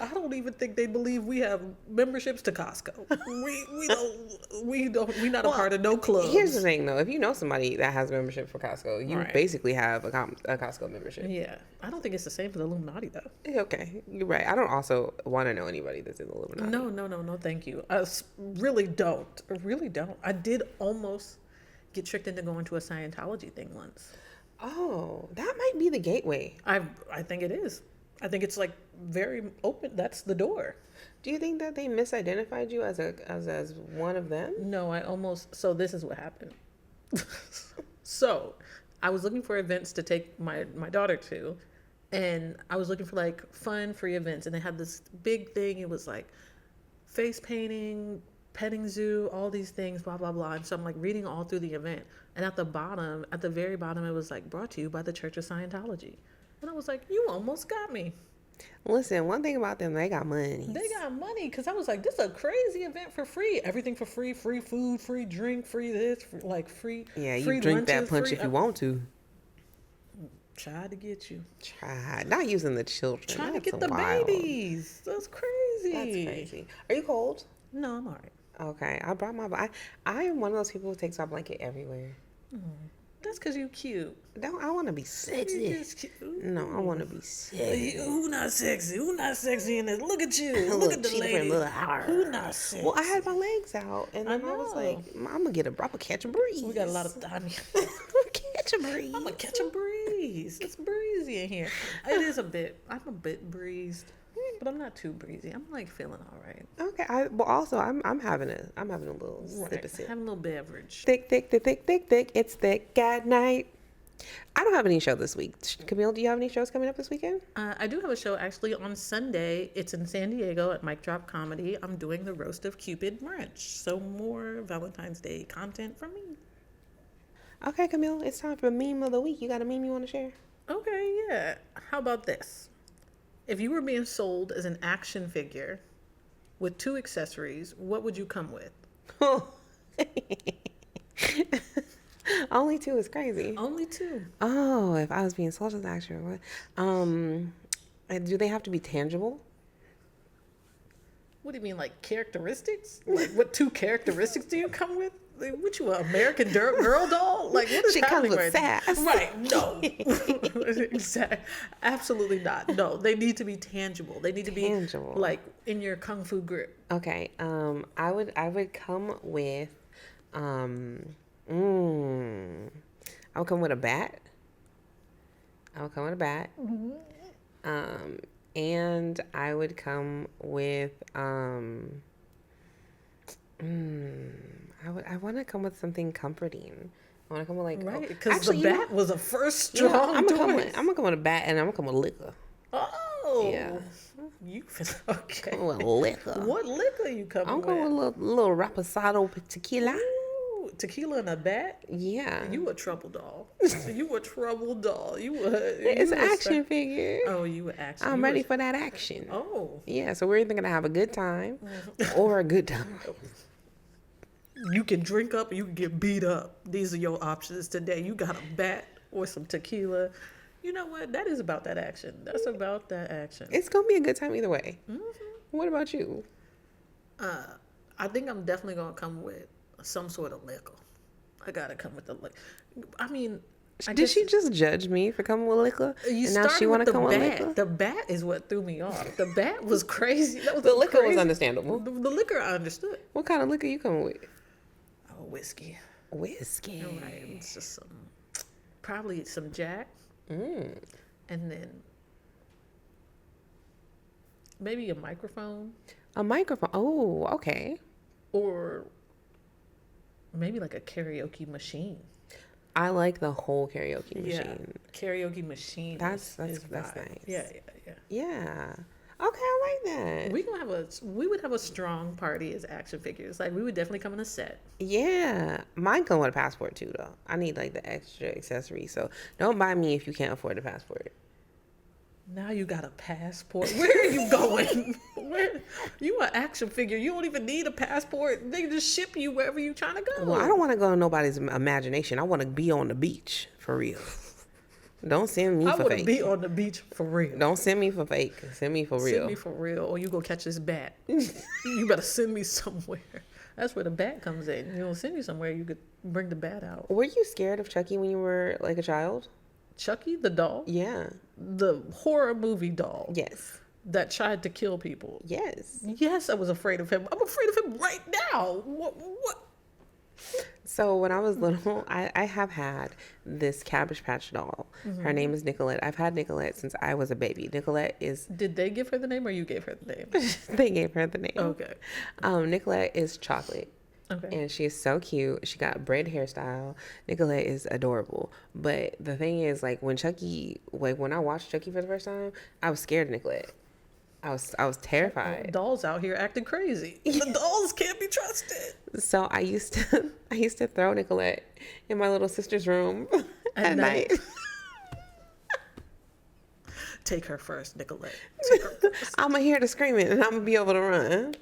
Speaker 2: I don't even think they believe we have memberships to Costco. We're not a part of no clubs.
Speaker 1: Here's the thing, though. If you know somebody that has a membership for Costco, you
Speaker 2: Right.
Speaker 1: basically have a Costco membership.
Speaker 2: Yeah, I don't think it's the same for the Illuminati though.
Speaker 1: Okay, you're right. I don't also want to know anybody that's in the Illuminati.
Speaker 2: No, thank you. Really don't. I really don't. I did almost get tricked into going to a Scientology thing once.
Speaker 1: Oh, that might be the gateway.
Speaker 2: I think it is. I think it's like very open. That's the door.
Speaker 1: Do you think that they misidentified you as one of them?
Speaker 2: No, so this is what happened. So I was looking for events to take my daughter to, and I was looking for like fun, free events, and they had this big thing. It was like face painting, petting zoo, all these things, blah, blah, blah. And so I'm like reading all through the event. And at the very bottom, it was like brought to you by the Church of Scientology. And I was like, you almost got me.
Speaker 1: Listen, one thing about them, they got money.
Speaker 2: They got money because I was like, this is a crazy event for free. Everything for free, free food, free drink, free this, free.
Speaker 1: Yeah, you
Speaker 2: free
Speaker 1: drink
Speaker 2: lunches,
Speaker 1: that punch
Speaker 2: free,
Speaker 1: if you want to.
Speaker 2: Tried to get you.
Speaker 1: Not using the children.
Speaker 2: Trying to
Speaker 1: That's
Speaker 2: get the
Speaker 1: wild.
Speaker 2: babies. That's crazy.
Speaker 1: That's crazy. Are you cold?
Speaker 2: No, I'm all right.
Speaker 1: Okay, I brought my. I am one of those people who takes my blanket everywhere.
Speaker 2: That's because you cute.
Speaker 1: I want to be sexy.
Speaker 2: You just cute.
Speaker 1: No, I want to be sexy.
Speaker 2: Who not sexy? Who not sexy in this? Look at you. Look at the lady. Who not sexy?
Speaker 1: Well, I had my legs out, and then I was like, I'm gonna catch a breeze.
Speaker 2: We got a lot of. I mean,
Speaker 1: catch a breeze.
Speaker 2: I'm gonna catch a breeze. It's breezy in here. It is a bit. I'm a bit breezed, but I'm not too breezy. I'm like feeling all right.
Speaker 1: Okay. I'm having a little sip of sip.
Speaker 2: Having a little beverage.
Speaker 1: Thick. It's thick at night. I don't have any show this week. Camille, do you have any shows coming up this weekend?
Speaker 2: I do have a show actually on Sunday. It's in San Diego at Mic Drop Comedy. I'm doing the Roast of Cupid brunch. So more Valentine's Day content from me.
Speaker 1: Okay, Camille, it's time for meme of the week. You got a meme you want to share?
Speaker 2: Okay, yeah. How about this? If you were being sold as an action figure with 2 accessories, what would you come with?
Speaker 1: Only 2 is crazy.
Speaker 2: Only 2.
Speaker 1: Oh, if I was being sold as an action, what? Do they have to be tangible?
Speaker 2: What do you mean, like characteristics? Like, what 2 characteristics do you come with? Like, what you, an American Girl doll? Like, what is
Speaker 1: She
Speaker 2: happening
Speaker 1: comes with
Speaker 2: right
Speaker 1: sass.
Speaker 2: now? Right, no. Exactly. Absolutely not. No, they need to be tangible. They need to be
Speaker 1: Tangible.
Speaker 2: like in your kung fu grip.
Speaker 1: Okay. I would come with I would come with a bat. And I would come with I want to come with something comforting. I want to come with like
Speaker 2: Right, because the bat was a first strong
Speaker 1: I'm
Speaker 2: toy.
Speaker 1: gonna come with a bat, and I'm gonna come with liquor.
Speaker 2: Oh,
Speaker 1: Yeah.
Speaker 2: You okay?
Speaker 1: Come with liquor.
Speaker 2: What liquor you coming
Speaker 1: I'm
Speaker 2: with?
Speaker 1: going with a little reposado tequila.
Speaker 2: Ooh, tequila and a bat.
Speaker 1: Yeah.
Speaker 2: You a trouble doll. You a trouble doll.
Speaker 1: It's an action figure.
Speaker 2: Oh, you a action.
Speaker 1: I'm ready for that action.
Speaker 2: Oh,
Speaker 1: Yeah, so we're either gonna have a good time or a good time.
Speaker 2: you can drink up or you can get beat up. These are your options today. You got a bat or some tequila. You know what? That is about that action. That's about that action.
Speaker 1: It's gonna be a good time either way.
Speaker 2: Mm-hmm.
Speaker 1: What about you?
Speaker 2: I think I'm definitely gonna come with some sort of liquor. I gotta come with the liquor. I mean,
Speaker 1: Did she just judge me for coming with liquor?
Speaker 2: You
Speaker 1: And now she
Speaker 2: want to
Speaker 1: come with
Speaker 2: bat.
Speaker 1: liquor?
Speaker 2: The bat is what threw me off. The bat was crazy. That was
Speaker 1: The liquor was
Speaker 2: crazy.
Speaker 1: understandable.
Speaker 2: The liquor I understood.
Speaker 1: What kind of liquor you coming with?
Speaker 2: Oh, whiskey.
Speaker 1: Whiskey.
Speaker 2: All right, it's just probably some Jack,
Speaker 1: Mm.
Speaker 2: and then maybe a microphone,
Speaker 1: A microphone. Oh, okay.
Speaker 2: or maybe like a karaoke machine.
Speaker 1: I like the whole karaoke machine.
Speaker 2: Karaoke machine.
Speaker 1: That's
Speaker 2: vibe.
Speaker 1: nice.
Speaker 2: Yeah.
Speaker 1: Yeah. Okay, I like that.
Speaker 2: We would have a strong party as action figures. Like we would definitely come in a set.
Speaker 1: Yeah. Mine come with a passport too, though. I need like the extra accessories. So don't buy me if you can't afford the passport.
Speaker 2: Now you got a passport. Where are you going? Where you an action figure? You don't even need a passport. They just ship you wherever you trying to go.
Speaker 1: Well, I don't want to go in nobody's imagination. I want to be on the beach for real. Don't send me
Speaker 2: I
Speaker 1: for
Speaker 2: want to
Speaker 1: fake.
Speaker 2: be on the beach for real.
Speaker 1: Don't send me for fake. Send me for real.
Speaker 2: Send me for real, or you go catch this bat. You better send me somewhere. That's where the bat comes in. You don't send you somewhere, you could bring the bat out.
Speaker 1: Were you scared of Chucky when you were like a child?
Speaker 2: Chucky, the doll?
Speaker 1: Yeah.
Speaker 2: The horror movie doll.
Speaker 1: Yes.
Speaker 2: That tried to kill people.
Speaker 1: Yes.
Speaker 2: Yes, I was afraid of him. I'm afraid of him right now. What?
Speaker 1: So when I was little, I have had this Cabbage Patch doll. Mm-hmm. Her name is Nicolette. I've had Nicolette since I was a baby. Nicolette is...
Speaker 2: Did they give her the name or you gave her the name?
Speaker 1: They gave her the name.
Speaker 2: Okay.
Speaker 1: Nicolette is chocolate.
Speaker 2: Okay.
Speaker 1: And she is so cute. She got braid hairstyle. Nicolette is adorable. But the thing is, like, when I watched Chucky for the first time, I was scared of Nicolette. I was terrified.
Speaker 2: Dolls out here acting crazy. The dolls can't be trusted.
Speaker 1: So I used to throw Nicolette in my little sister's room at night.
Speaker 2: Take her first, Nicolette. Take her first.
Speaker 1: I'm gonna hear the screaming and I'm gonna be able to run.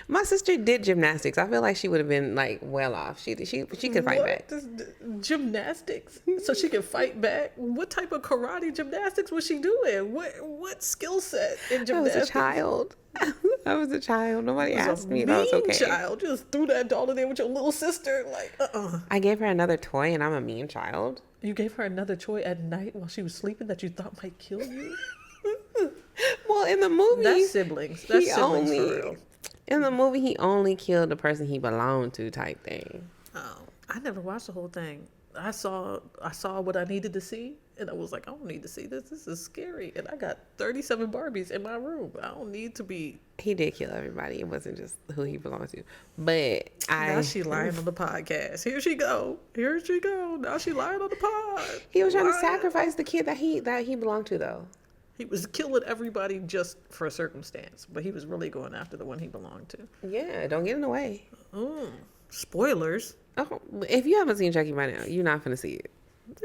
Speaker 1: My sister did gymnastics. I feel like she would have been like well off. She could fight back.
Speaker 2: Gymnastics, so she can fight back. What type of karate gymnastics was she doing? What skill set in gymnastics?
Speaker 1: I was a child. I was a child. Nobody asked me if I was okay.
Speaker 2: Child, you just threw that doll in there with your little sister. Like,
Speaker 1: I gave her another toy, and I'm a mean child.
Speaker 2: You gave her another toy at night while she was sleeping that you thought might kill you.
Speaker 1: Well, in the movie,
Speaker 2: that's siblings. That's siblings for real.
Speaker 1: In the movie, he only killed the person he belonged to, type thing.
Speaker 2: Oh, I never watched the whole thing. I saw what I needed to see, and I was like, I don't need to see this. This is scary. And I got 37 Barbies in my room. I don't need to be.
Speaker 1: He did kill everybody. It wasn't just who he belonged to. But
Speaker 2: now she lying on the podcast. Here she go. Now she lying on the pod.
Speaker 1: He was trying to sacrifice the kid that he belonged to, though.
Speaker 2: He was killing everybody just for a circumstance, but he was really going after the one he belonged to.
Speaker 1: Yeah, don't get in the way.
Speaker 2: Spoilers.
Speaker 1: Oh, if you haven't seen Chucky by now, you're not gonna see it.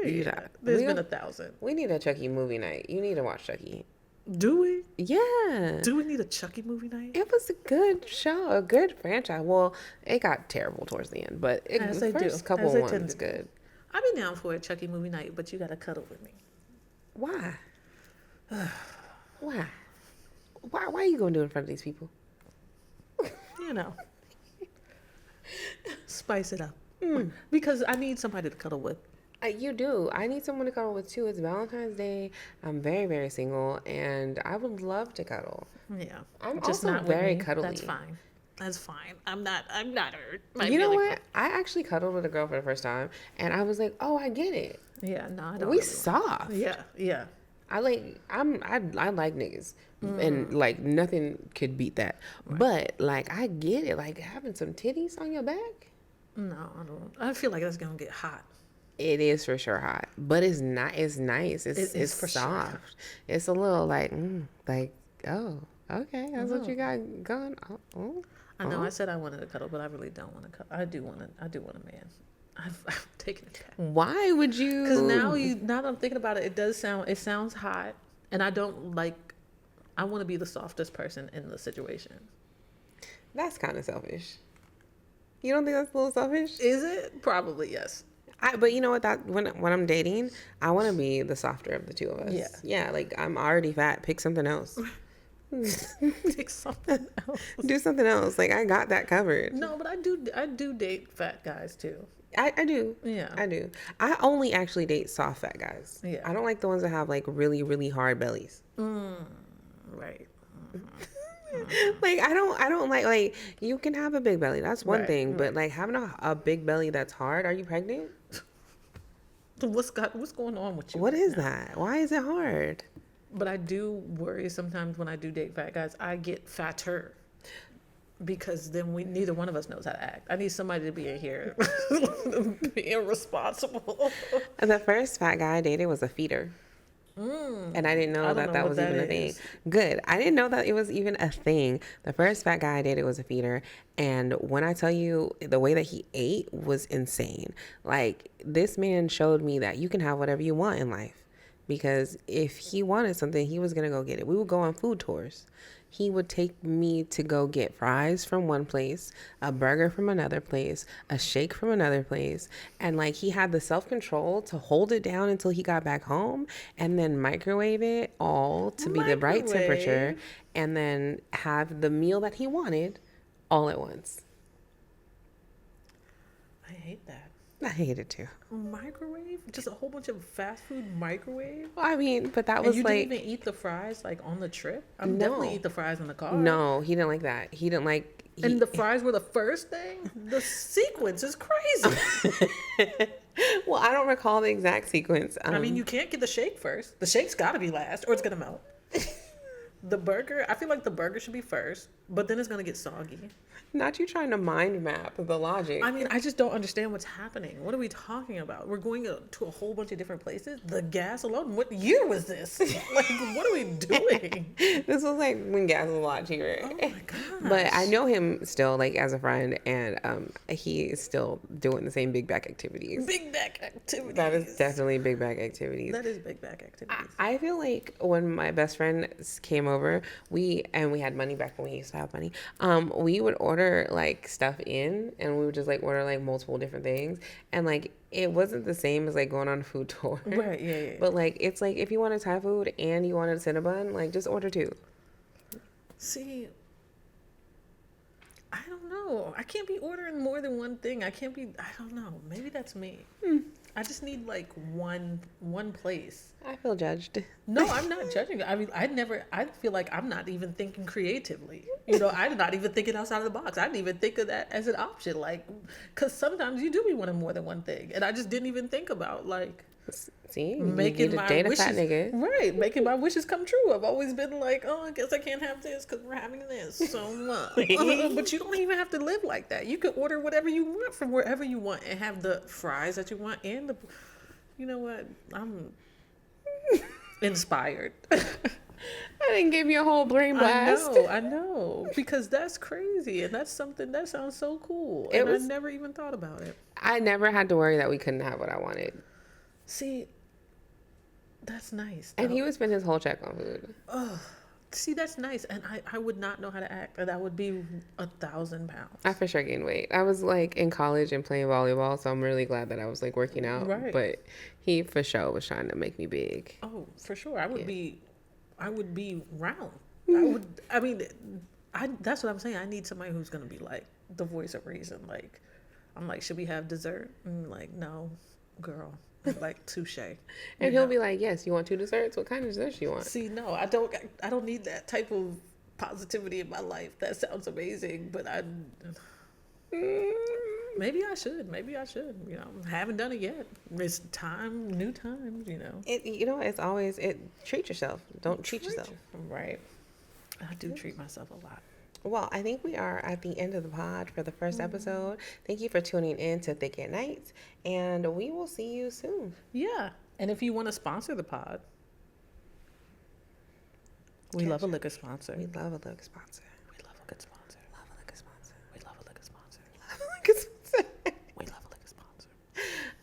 Speaker 2: Yeah, there's been 1,000.
Speaker 1: We need a Chucky movie night. You need to watch Chucky.
Speaker 2: Do we?
Speaker 1: Yeah.
Speaker 2: Do we need a Chucky movie night?
Speaker 1: It was a good show, a good franchise. Well, it got terrible towards the end, but the first couple ones good.
Speaker 2: I'd be down for a Chucky movie night, but you gotta cuddle with me.
Speaker 1: Why? Why? Why are you gonna do it in front of these people?
Speaker 2: You know, spice it up. Because I need somebody to cuddle with.
Speaker 1: You do. I need someone to cuddle with too. It's Valentine's Day. I'm very, very single, and I would love to cuddle.
Speaker 2: Yeah,
Speaker 1: I'm
Speaker 2: just
Speaker 1: also
Speaker 2: not
Speaker 1: very
Speaker 2: with me.
Speaker 1: cuddly.
Speaker 2: That's fine. I'm not hurt.
Speaker 1: You know what? I actually cuddled with a girl for the first time, and I was like, "Oh, I get it."
Speaker 2: Yeah, no, I don't.
Speaker 1: We
Speaker 2: really
Speaker 1: soft.
Speaker 2: Yeah.
Speaker 1: I like niggas, and like nothing could beat that. Right. But like I get it, like having some titties on your back.
Speaker 2: No, I don't. I feel like that's gonna get hot.
Speaker 1: It is for sure hot, but it's not. It's nice. It's for soft. Sure. It's a little like oh, okay, that's what you got going. Oh.
Speaker 2: I know. I said I wanted to cuddle, but I really don't want to cuddle. I do want a man. I've taken it back.
Speaker 1: Why would you?
Speaker 2: Because now that I'm thinking about it, it sounds hot, and I don't like. I want to be the softest person in the situation.
Speaker 1: That's kind of selfish. You don't think that's a little selfish?
Speaker 2: Is it? Probably yes.
Speaker 1: But you know what? That when I'm dating, I want to be the softer of the two of us.
Speaker 2: Yeah.
Speaker 1: Yeah. Like I'm already fat. Pick something else.
Speaker 2: Pick something else.
Speaker 1: Do something else. Like I got that covered.
Speaker 2: No, but I do date fat guys too.
Speaker 1: I do.
Speaker 2: Yeah.
Speaker 1: I do. I only actually date soft fat guys.
Speaker 2: Yeah.
Speaker 1: I don't like the ones that have like really, really hard bellies.
Speaker 2: Right.
Speaker 1: Like I don't like you can have a big belly. That's one thing.
Speaker 2: Right.
Speaker 1: But like having a big belly that's hard. Are you pregnant?
Speaker 2: What's going on with you?
Speaker 1: What is that? Why is it hard?
Speaker 2: But I do worry sometimes when I do date fat guys, I get fatter. Because then neither one of us knows how to act. I need somebody to be in here being responsible.
Speaker 1: The first fat guy I dated was a feeder. And I didn't know that was even a thing. Good. I didn't know that it was even a thing. The first fat guy I dated was a feeder. And when I tell you the way that he ate was insane. Like this man showed me that you can have whatever you want in life. because if he wanted something, he was going to go get it. We would go on food tours. He would take me to go get fries from one place, a burger from another place, a shake from another place. And like he had the self-control to hold it down until he got back home and then microwave it all to be the right temperature and then have the meal that he wanted all at once.
Speaker 2: I hate that.
Speaker 1: I hate it too.
Speaker 2: Microwave? Just a whole bunch of fast food microwave?
Speaker 1: Well, I mean, but that was
Speaker 2: you
Speaker 1: like...
Speaker 2: didn't even eat the fries like on the trip?
Speaker 1: No.
Speaker 2: Definitely eat the fries in the car.
Speaker 1: No, he didn't like that. He didn't like...
Speaker 2: And the fries were the first thing? The sequence is crazy.
Speaker 1: Well, I don't recall the exact sequence.
Speaker 2: I mean, you can't get the shake first. The shake's got to be last or it's going to melt. The burger, I feel like the burger should be first, but then it's going to get soggy.
Speaker 1: Not you trying to mind map the logic.
Speaker 2: I mean, I just don't understand what's happening. What are we talking about? We're going to a whole bunch of different places. The gas alone, what year was this? Like, what are we doing?
Speaker 1: This was like when gas was a lot cheaper.
Speaker 2: Oh my god!
Speaker 1: But I know him still, like, as a friend, and he is still doing the same big back activities.
Speaker 2: Big back activities.
Speaker 1: That is definitely big back activities.
Speaker 2: That is big back activities.
Speaker 1: I feel like when my best friend came over, we had money back when we used to have money. We would order like stuff in, and we would just like order like multiple different things, and like it wasn't the same as like going on a food tour.
Speaker 2: Right, yeah.
Speaker 1: But like it's like if you wanted Thai food and you wanted a Cinnabon, like just order two.
Speaker 2: See, I don't know. I can't be ordering more than one thing. I don't know. Maybe that's me. I just need like one place.
Speaker 1: I feel judged.
Speaker 2: No, I'm not judging. I mean, I feel like I'm not even thinking creatively. You know, I'm not even thinking outside of the box. I didn't even think of that as an option. Like, because sometimes you do be wanting more than one thing. And I just didn't even think about, like,
Speaker 1: see,
Speaker 2: making my
Speaker 1: date a
Speaker 2: wishes,
Speaker 1: fat nigga.
Speaker 2: right, making my wishes come true. I've always been like, oh, I guess I can't have this because we're having this. So, but you don't even have to live like that. You could order whatever you want from wherever you want and have the fries that you want and the, you know what, I'm inspired.
Speaker 1: I didn't give you a whole brain blast.
Speaker 2: I know, because that's crazy, and that's something that sounds so cool. I never even thought about it.
Speaker 1: I never had to worry that we couldn't have what I wanted.
Speaker 2: See, that's nice. Though.
Speaker 1: And he would spend his whole check on food.
Speaker 2: Oh, see, that's nice, and I would not know how to act, and I would be 1,000 pounds.
Speaker 1: I for sure gained weight. I was like in college and playing volleyball, so I'm really glad that I was like working out.
Speaker 2: Right.
Speaker 1: But he for sure was trying to make me big.
Speaker 2: Oh, for sure. I would be round. That's what I'm saying. I need somebody who's going to be like the voice of reason. Like, I'm like, should we have dessert? And like, no, girl. Like, touche.
Speaker 1: And he'll be like, yes, you want 2 desserts? What kind of desserts do you want?
Speaker 2: See, no, I don't need that type of positivity in my life. That sounds amazing, but maybe I should. You know, I haven't done it yet. It's time, new times, you know.
Speaker 1: It's always, treat yourself. Don't cheat yourself.
Speaker 2: Right. I do treat myself a lot.
Speaker 1: Well, I think we are at the end of the pod for the first episode. Thank you for tuning in to Thick at Night, and we will see you soon.
Speaker 2: Yeah. And if you want to sponsor the pod, we love a liquor sponsor.
Speaker 1: We love a liquor sponsor.
Speaker 2: We love a good sponsor.
Speaker 1: Love a liquor sponsor.
Speaker 2: We love a liquor sponsor.
Speaker 1: Love a liquor sponsor.
Speaker 2: We love a liquor sponsor.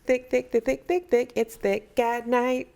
Speaker 1: Thick, thick, thick, thick, thick, thick. It's Thick at Night.